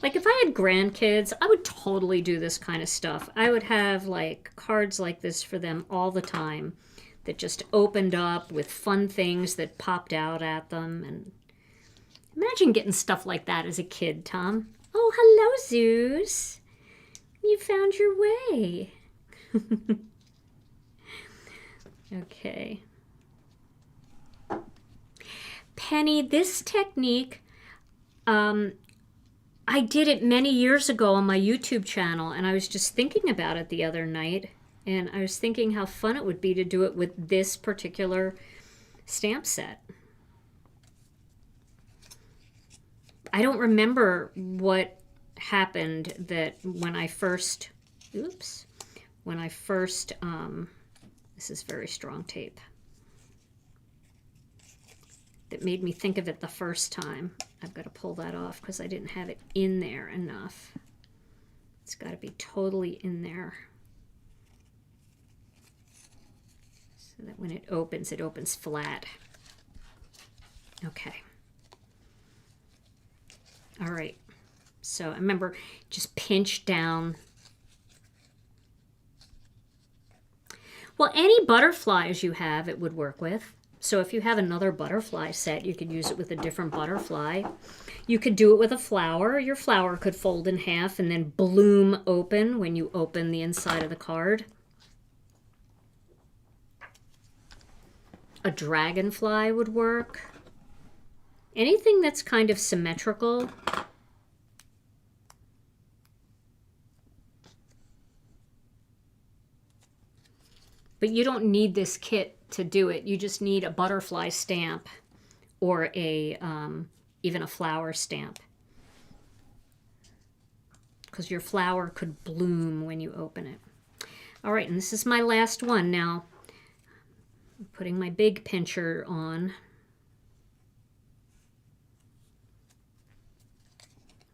Like if I had grandkids, I would totally do this kind of stuff. I would have like cards like this for them all the time that just opened up with fun things that popped out at them. And imagine getting stuff like that as a kid, Tom. Oh, hello, Zeus. You found your way. Okay. Penny, this technique, I did it many years ago on my YouTube channel, and I was just thinking about it the other night, and I was thinking how fun it would be to do it with this particular stamp set. I don't remember what happened that when I first, this is very strong tape, that made me think of it the first time. I've got to pull that off because I didn't have it in there enough. It's got to be totally in there so that when it opens flat. Okay. All right. So I remember just pinch down. Well, any butterflies you have, it would work with. So if you have another butterfly set, you could use it with a different butterfly. You could do it with a flower. Your flower could fold in half and then bloom open when you open the inside of the card. A dragonfly would work. Anything that's kind of symmetrical. But you don't need this kit to do it. You just need a butterfly stamp or a even a flower stamp, because your flower could bloom when you open it. All right, and this is my last one now. I'm putting my big pincher on.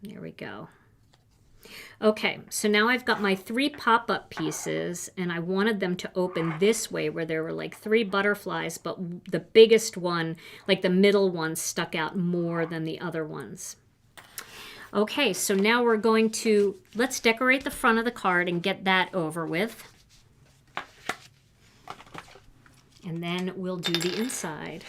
There we go. Okay, so now I've got my 3 pop-up pieces, and I wanted them to open this way where there were like 3 butterflies, but the biggest one, like the middle one, stuck out more than the other ones. Okay, so now we're going to, let's decorate the front of the card and get that over with. And then we'll do the inside.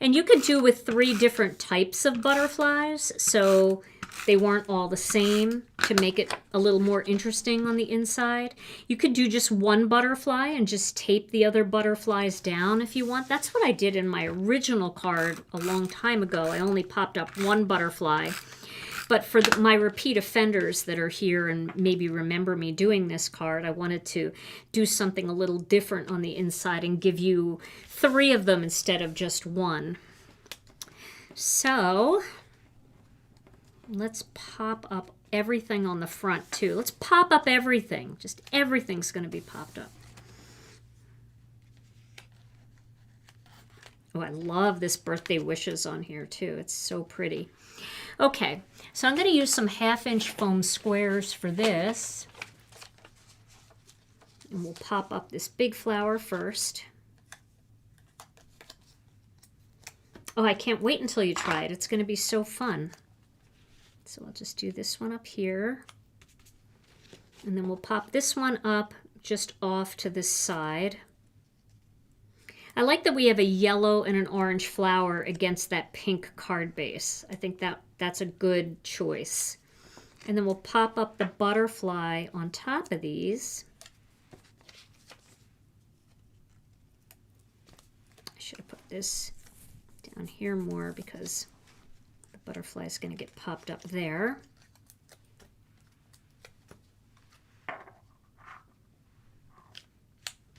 And you could do with 3 different types of butterflies, so they weren't all the same, to make it a little more interesting on the inside. You could do just 1 butterfly and just tape the other butterflies down if you want. That's what I did in my original card a long time ago. I only popped up 1 butterfly. But for my repeat offenders that are here and maybe remember me doing this card, I wanted to do something a little different on the inside and give you 3 of them instead of just 1. So let's pop up everything on the front too. Let's pop up everything. Just everything's going to be popped up. Oh, I love this birthday wishes on here too. It's so pretty. Okay, so I'm going to use some 1/2-inch foam squares for this. And we'll pop up this big flower first. Oh, I can't wait until you try it. It's going to be so fun. So I'll just do this one up here. And then we'll pop this one up just off to this side. I like that we have a yellow and an orange flower against that pink card base. I think that's a good choice. And then we'll pop up the butterfly on top of these. I should have put this down here more because the butterfly is going to get popped up there.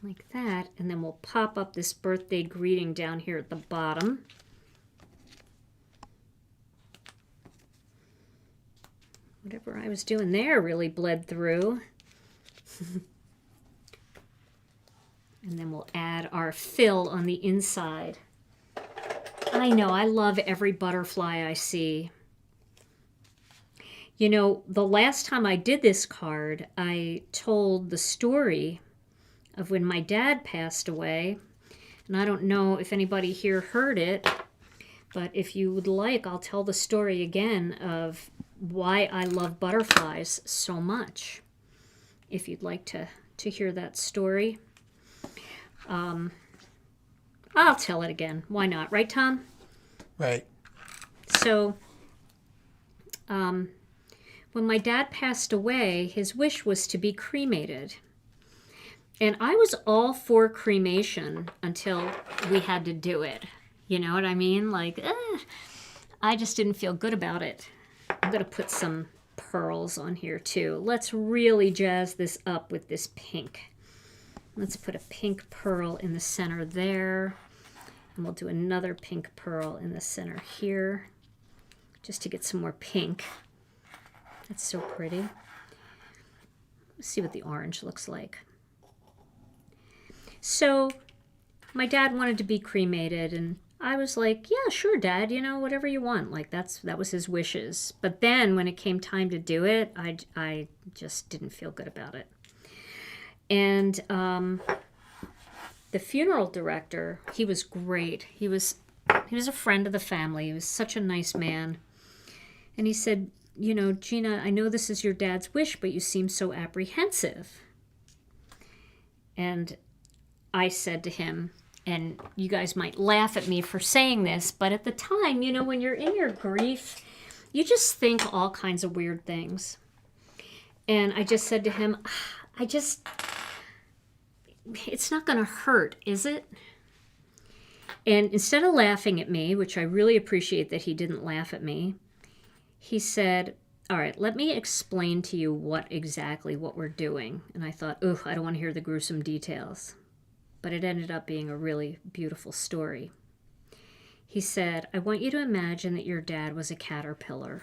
Like that, and then we'll pop up this birthday greeting down here at the bottom. Whatever I was doing there really bled through. And then we'll add our fill on the inside. I know, I love every butterfly I see. You know, the last time I did this card, I told the story of when my dad passed away, and I don't know if anybody here heard it, but if you would like, I'll tell the story again of why I love butterflies so much, if you'd like to hear that story. I'll tell it again. Why not? Right, Tom?
Right.
So, when my dad passed away, his wish was to be cremated. And I was all for cremation until we had to do it. You know what I mean? Like, I just didn't feel good about it. I'm going to put some pearls on here too. Let's really jazz this up with this pink. Let's put a pink pearl in the center there. And we'll do another pink pearl in the center here, just to get some more pink. That's so pretty. Let's see what the orange looks like. So my dad wanted to be cremated, and I was like, yeah, sure, Dad, you know, whatever you want. Like, that was his wishes. But then when it came time to do it, I just didn't feel good about it. And the funeral director, he was great. He was a friend of the family. He was such a nice man. And he said, you know, Gina, I know this is your dad's wish, but you seem so apprehensive. And I said to him, and you guys might laugh at me for saying this, but at the time, you know, when you're in your grief, you just think all kinds of weird things. And I just said to him, it's not going to hurt, is it? And instead of laughing at me, which I really appreciate that he didn't laugh at me, he said, all right, let me explain to you exactly what we're doing. And I thought, I don't want to hear the gruesome details. But it ended up being a really beautiful story. He said, I want you to imagine that your dad was a caterpillar.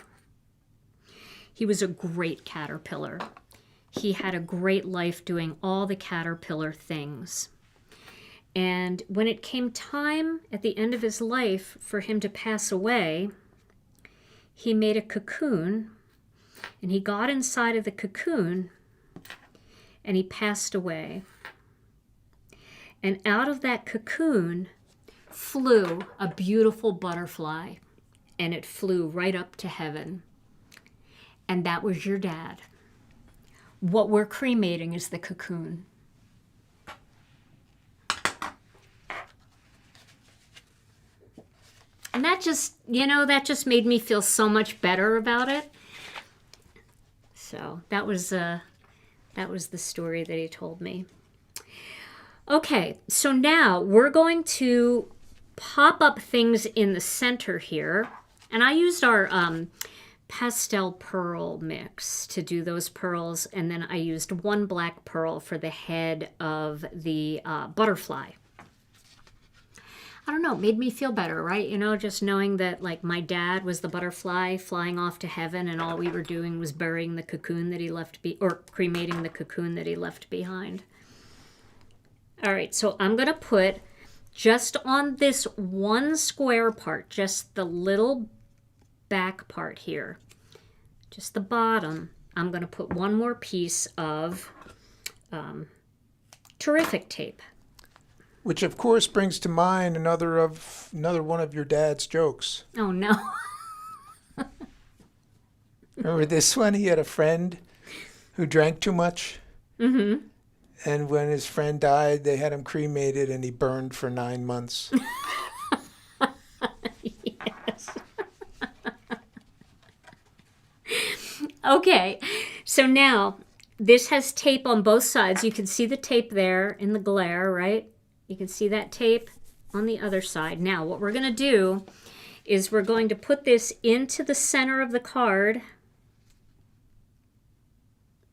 He was a great caterpillar. he had a great life doing all the caterpillar things. And when it came time at the end of his life for him to pass away, he made a cocoon, and he got inside of the cocoon, and he passed away. And out of that cocoon flew a beautiful butterfly, and it flew right up to heaven. And that was your dad. What we're cremating is the cocoon. And that just, that just made me feel so much better about it. So that was the story that he told me. Okay, so now we're going to pop up things in the center here. And I used our pastel pearl mix to do those pearls. And then I used one black pearl for the head of the butterfly. I don't know, it made me feel better, right? Just knowing that like my dad was the butterfly flying off to heaven and all we were doing was burying the cocoon that he left or cremating the cocoon that he left behind. All right, so I'm going to put just on this one square part, just the little back part here, just the bottom, I'm going to put one more piece of terrific tape.
Which, of course, brings to mind another one of your dad's jokes.
Oh, no.
Remember this one? He had a friend who drank too much. Mm-hmm. And when his friend died, they had him cremated, and he burned for 9 months.
Yes. Okay, so now this has tape on both sides. You can see the tape there in the glare, right? You can see that tape on the other side. Now, what we're going to do is we're going to put this into the center of the card,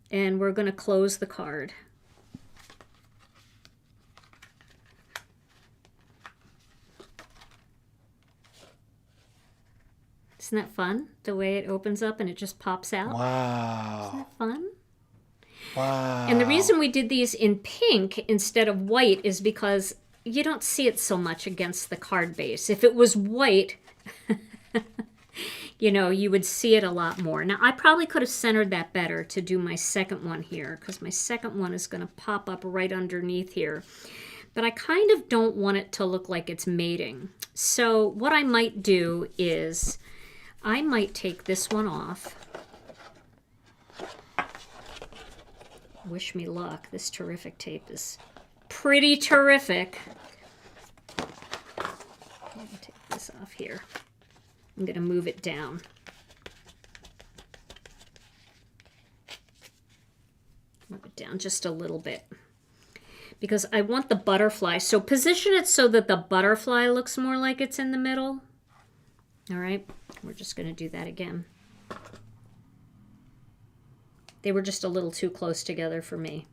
and we're going to close the card. Isn't that fun? The way it opens up and it just pops out.
Wow.
Isn't that fun?
Wow.
And the reason we did these in pink instead of white is because you don't see it so much against the card base. If it was white, you would see it a lot more. Now, I probably could have centered that better to do my second one here, because my second one is going to pop up right underneath here. But I kind of don't want it to look like it's mating. So what I might do is I might take this one off. Wish me luck. This terrific tape is pretty terrific. Let me take this off here. I'm going to move it down. Move it down just a little bit, because I want the butterfly. So position it so that the butterfly looks more like it's in the middle. All right, we're just going to do that again. They were just a little too close together for me.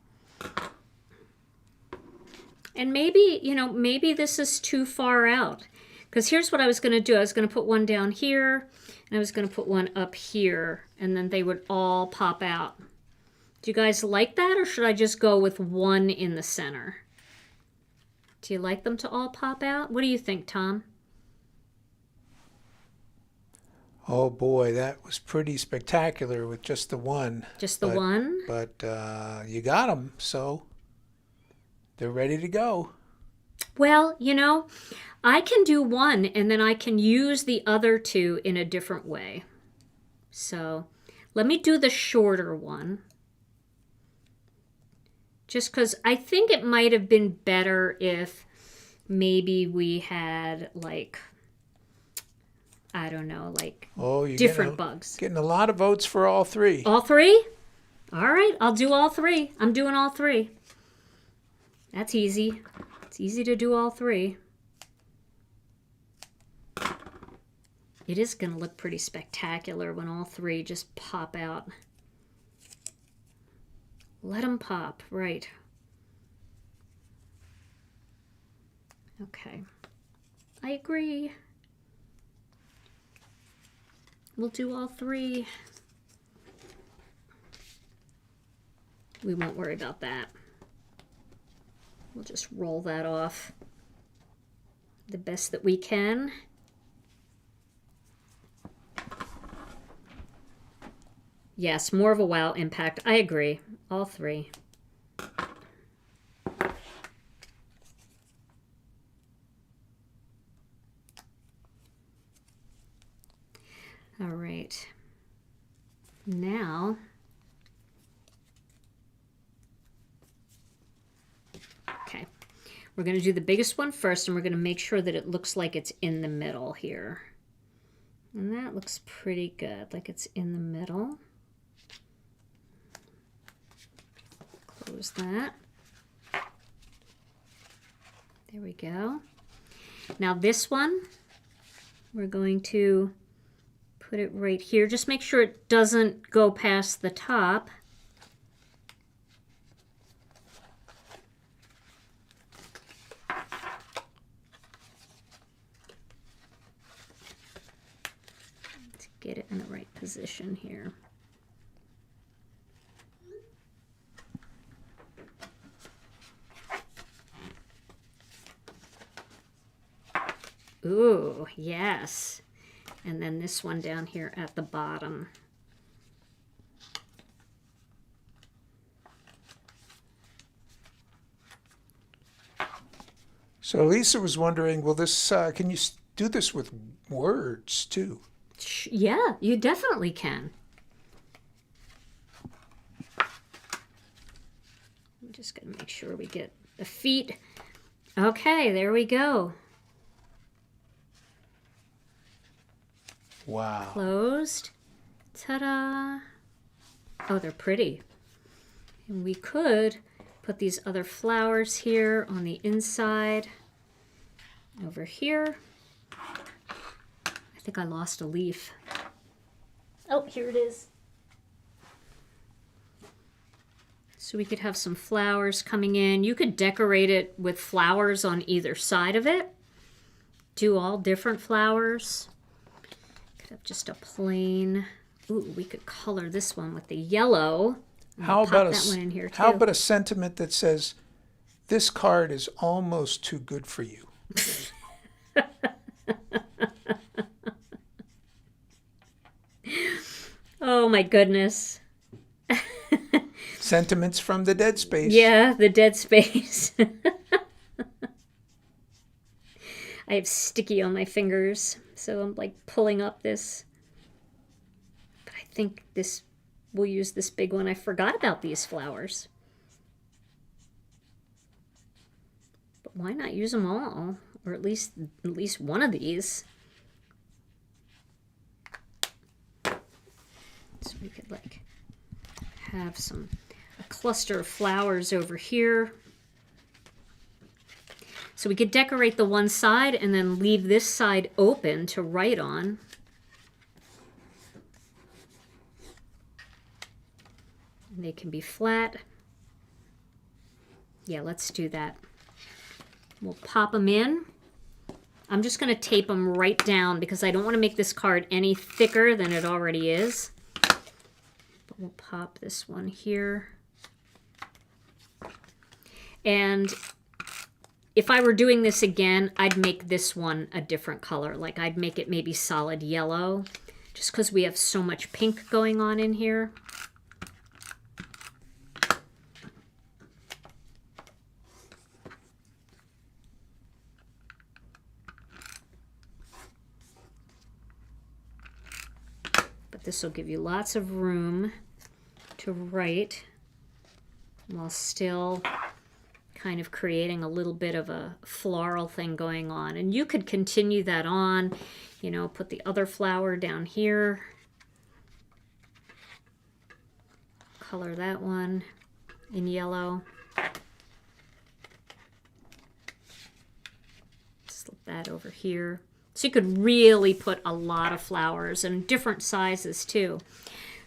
And maybe, maybe this is too far out. Because here's what I was going to do. I was going to put one down here, and I was going to put one up here, and then they would all pop out. Do you guys like that, or should I just go with one in the center? Do you like them to all pop out? What do you think, Tom?
Oh boy, that was pretty spectacular with just the one.
Just the one?
But you got them, so they're ready to go.
Well, I can do one and then I can use the other two in a different way. So let me do the shorter one. Just because I think it might have been better if maybe we had I don't know, different bugs.
Getting a lot of votes for all three.
All three? All right, I'll do all three. I'm doing all three. That's easy. It's easy to do all three. It is going to look pretty spectacular when all three just pop out. Let them pop, right. Okay. I agree. We'll do all three. We won't worry about that. We'll just roll that off the best that we can. Yes, more of a wow impact. I agree. All three. All right. Now, okay, we're going to do the biggest one first, and we're going to make sure that it looks like it's in the middle here. And that looks pretty good, like it's in the middle. Close that. There we go. Now this one, we're going to put it right here. Just make sure it doesn't go past the top. Let's get it in the right position here. Ooh, yes. And then this one down here at the bottom.
So Lisa was wondering, will this, can you do this with words too?
Yeah, you definitely can. I'm just going to make sure we get the feet. Okay, there we go.
Wow.
Closed. Ta-da. Oh, they're pretty. And we could put these other flowers here on the inside. Over here. I think I lost a leaf. Oh, here it is. So we could have some flowers coming in. You could decorate it with flowers on either side of it. Do all different flowers. Could have just a plain. Ooh, we could color this one with the yellow.
How about
that one in here too.
How about a sentiment that says, "This card is almost too good for you."
Oh my goodness.
Sentiments from the dead space.
Yeah, the dead space. I have sticky on my fingers, so I'm like pulling up this. But I think this, we'll use this big one. I forgot about these flowers. But why not use them all? Or at least one of these. So we could like have a cluster of flowers over here. So we could decorate the one side and then leave this side open to write on. And they can be flat. Yeah, let's do that. We'll pop them in. I'm just going to tape them right down because I don't want to make this card any thicker than it already is. But we'll pop this one here. And if I were doing this again, I'd make this one a different color. Like I'd make it maybe solid yellow, just because we have so much pink going on in here. But this will give you lots of room to write while still kind of creating a little bit of a floral thing going on. And you could continue that on, you know, put the other flower down here. Color that one in yellow. Slip that over here. So you could really put a lot of flowers and different sizes too.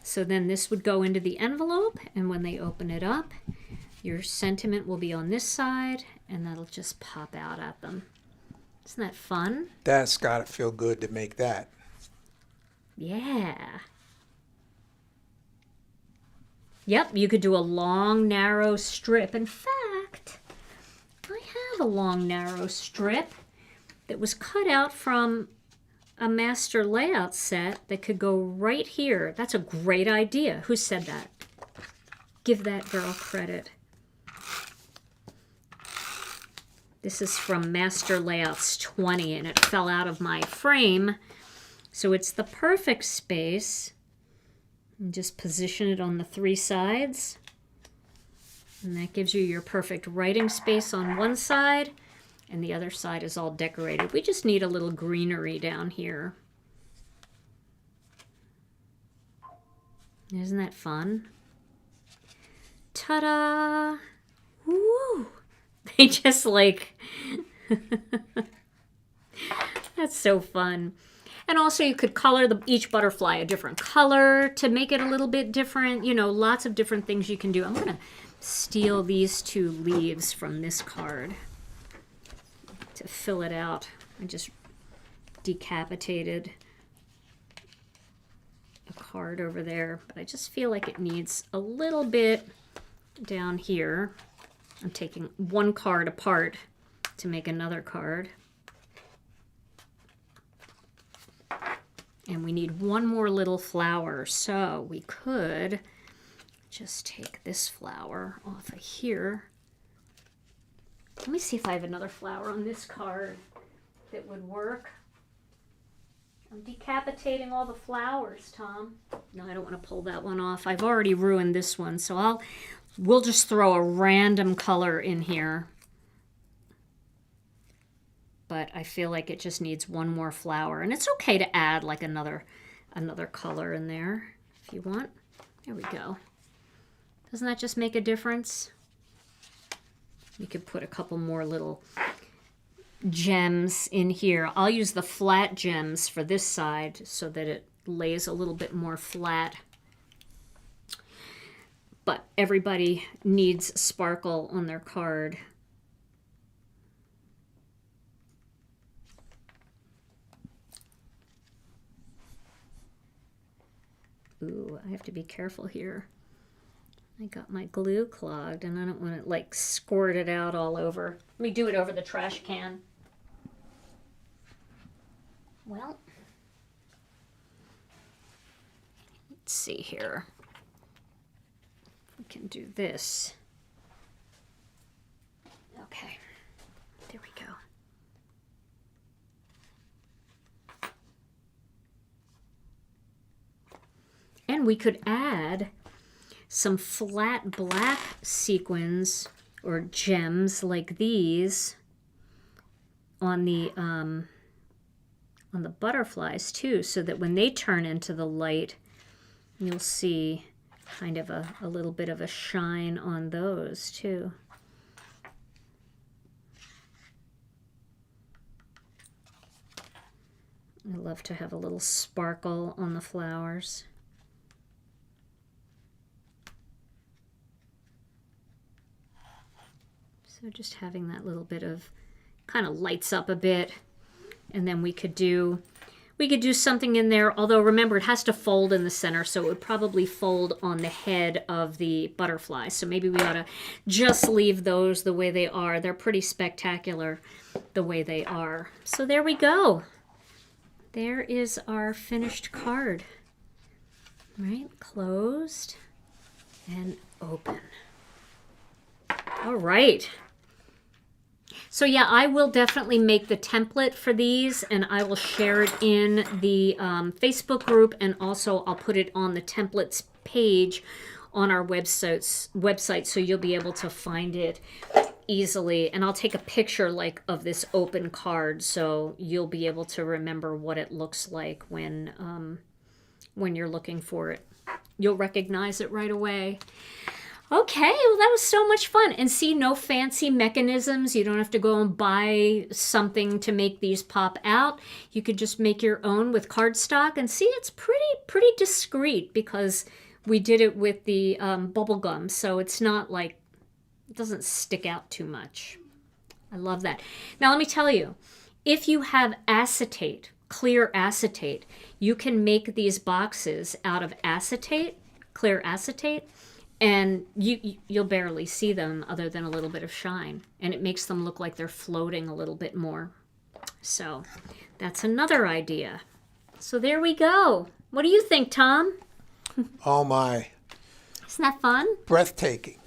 So then this would go into the envelope, and when they open it up, your sentiment will be on this side, and that'll just pop out at them. Isn't that fun?
That's got to feel good to make that.
Yeah. Yep, you could do a long, narrow strip. In fact, I have a long, narrow strip that was cut out from a master layout set that could go right here. That's a great idea. Who said that? Give that girl credit. This is from Master Layouts 20, and it fell out of my frame. So it's the perfect space. And just position it on the 3 sides. And that gives you your perfect writing space on one side, and the other side is all decorated. We just need a little greenery down here. Isn't that fun? Ta-da! Woo! They just like... That's so fun. And also you could color each butterfly a different color to make it a little bit different. You know, lots of different things you can do. I'm going to steal these 2 leaves from this card to fill it out. I just decapitated a card over there, but I just feel like it needs a little bit down here. I'm taking 1 card apart to make another card. And we need 1 more little flower, so we could just take this flower off of here. Let me see if I have another flower on this card that would work. I'm decapitating all the flowers, Tom. No, I don't want to pull that one off. I've already ruined this one, so we'll just throw a random color in here. But I feel like it just needs 1 more flower. And it's okay to add like another color in there if you want. There we go. Doesn't that just make a difference? You could put a couple more little gems in here. I'll use the flat gems for this side so that it lays a little bit more flat. But everybody needs sparkle on their card. Ooh, I have to be careful here. I got my glue clogged and I don't want it like squirted out all over. Let me do it over the trash can. Well, let's see here. We can do this. Okay, there we go. And we could add some flat black sequins or gems like these on the butterflies too, so that when they turn into the light, you'll see kind of a little bit of a shine on those too. I love to have a little sparkle on the flowers. So just having that little bit of kind of lights up a bit. And then we could do something in there, although remember it has to fold in the center, so it would probably fold on the head of the butterfly. So maybe we ought to just leave those the way they are. They're pretty spectacular the way they are. So there we go. There is our finished card. Right, closed and open. All right. So yeah, I will definitely make the template for these and I will share it in the Facebook group, and also I'll put it on the templates page on our website so you'll be able to find it easily. And I'll take a picture like of this open card so you'll be able to remember what it looks like when you're looking for it. You'll recognize it right away. Okay, well that was so much fun. And see, no fancy mechanisms. You don't have to go and buy something to make these pop out. You could just make your own with cardstock, and see, it's pretty discreet because we did it with the bubble gum, so it's not like, it doesn't stick out too much. I love that. Now let me tell you, if you have acetate, clear acetate, you can make these boxes out of acetate, clear acetate, And you'll barely see them other than a little bit of shine. And it makes them look like they're floating a little bit more. So that's another idea. So there we go. What do you think, Tom?
Oh my.
Isn't that fun?
Breathtaking.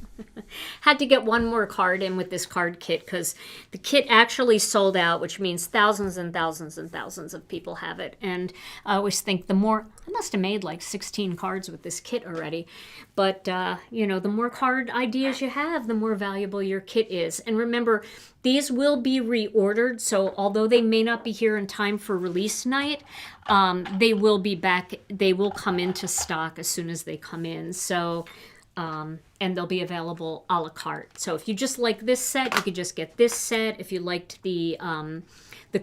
Had to get one more card in with this card kit because the kit actually sold out, which means thousands and thousands and thousands of people have it. And I always think I must have made like 16 cards with this kit already. But, the more card ideas you have, the more valuable your kit is. And remember, these will be reordered. So although they may not be here in time for release night, they will be back. They will come into stock as soon as they come in. So... and they'll be available a la carte. So if you just like this set, you could just get this set. If you liked the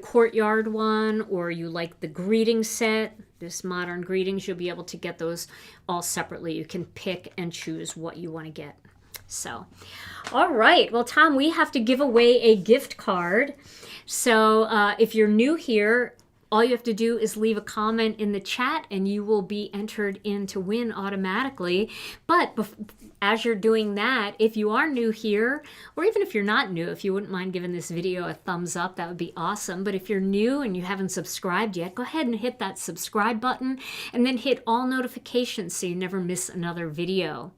courtyard one, or you like the greeting set, this modern greetings, you'll be able to get those all separately. You can pick and choose what you want to get. So, all right. Well, Tom, we have to give away a gift card. So if you're new here, all you have to do is leave a comment in the chat and you will be entered in to win automatically. But as you're doing that, if you are new here, or even if you're not new, if you wouldn't mind giving this video a thumbs up, that would be awesome. But if you're new and you haven't subscribed yet, go ahead and hit that subscribe button and then hit all notifications so you never miss another video.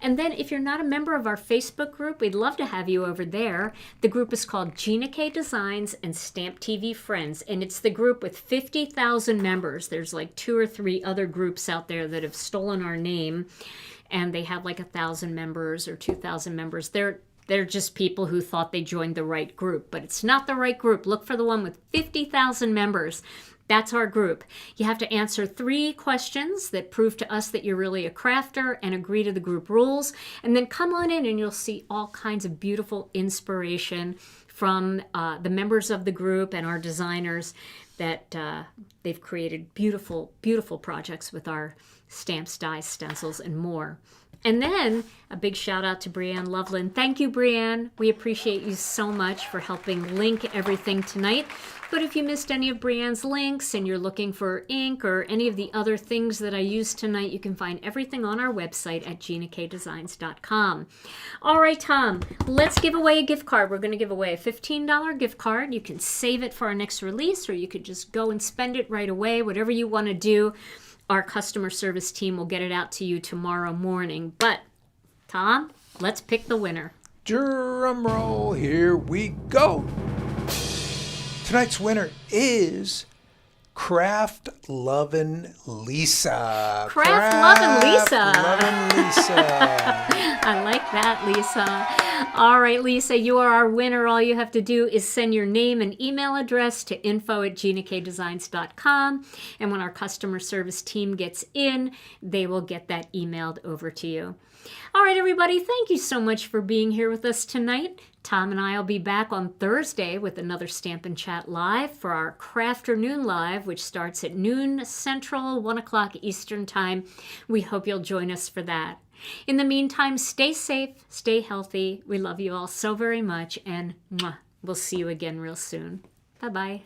And then if you're not a member of our Facebook group, we'd love to have you over there. The group is called Gina K Designs and Stamp TV Friends, and it's the group with 50,000 members. There's like 2 or 3 other groups out there that have stolen our name, and they have like 1,000 members or 2,000 members. They're just people who thought they joined the right group, but it's not the right group. Look for the one with 50,000 members. That's our group. You have to answer 3 questions that prove to us that you're really a crafter and agree to the group rules. And then come on in and you'll see all kinds of beautiful inspiration from the members of the group and our designers that they've created beautiful, beautiful projects with our stamps, dies, stencils, and more. And then a big shout out to Brianne Lovin. Thank you, Brianne. We appreciate you so much for helping link everything tonight. But if you missed any of Brianne's links and you're looking for ink or any of the other things that I used tonight, you can find everything on our website at ginakdesigns.com. All right, Tom, let's give away a gift card. We're going to give away a $15 gift card. You can save it for our next release, or you could just go and spend it right away, whatever you want to do. Our customer service team will get it out to you tomorrow morning. But, Tom, let's pick the winner.
Drum roll, here we go. Tonight's winner is Craft Lovin' Lisa.
Craft Lovin' Lisa.
Lovin' Lisa.
I like that, Lisa. All right, Lisa, you are our winner. All you have to do is send your name and email address to info@ginakdesigns.com. And when our customer service team gets in, they will get that emailed over to you. All right, everybody, thank you so much for being here with us tonight. Tom and I will be back on Thursday with another Stamp and Chat Live for our Crafternoon Live, which starts at noon Central, 1 o'clock Eastern Time. We hope you'll join us for that. In the meantime, stay safe, stay healthy. We love you all so very much, and we'll see you again real soon. Bye-bye.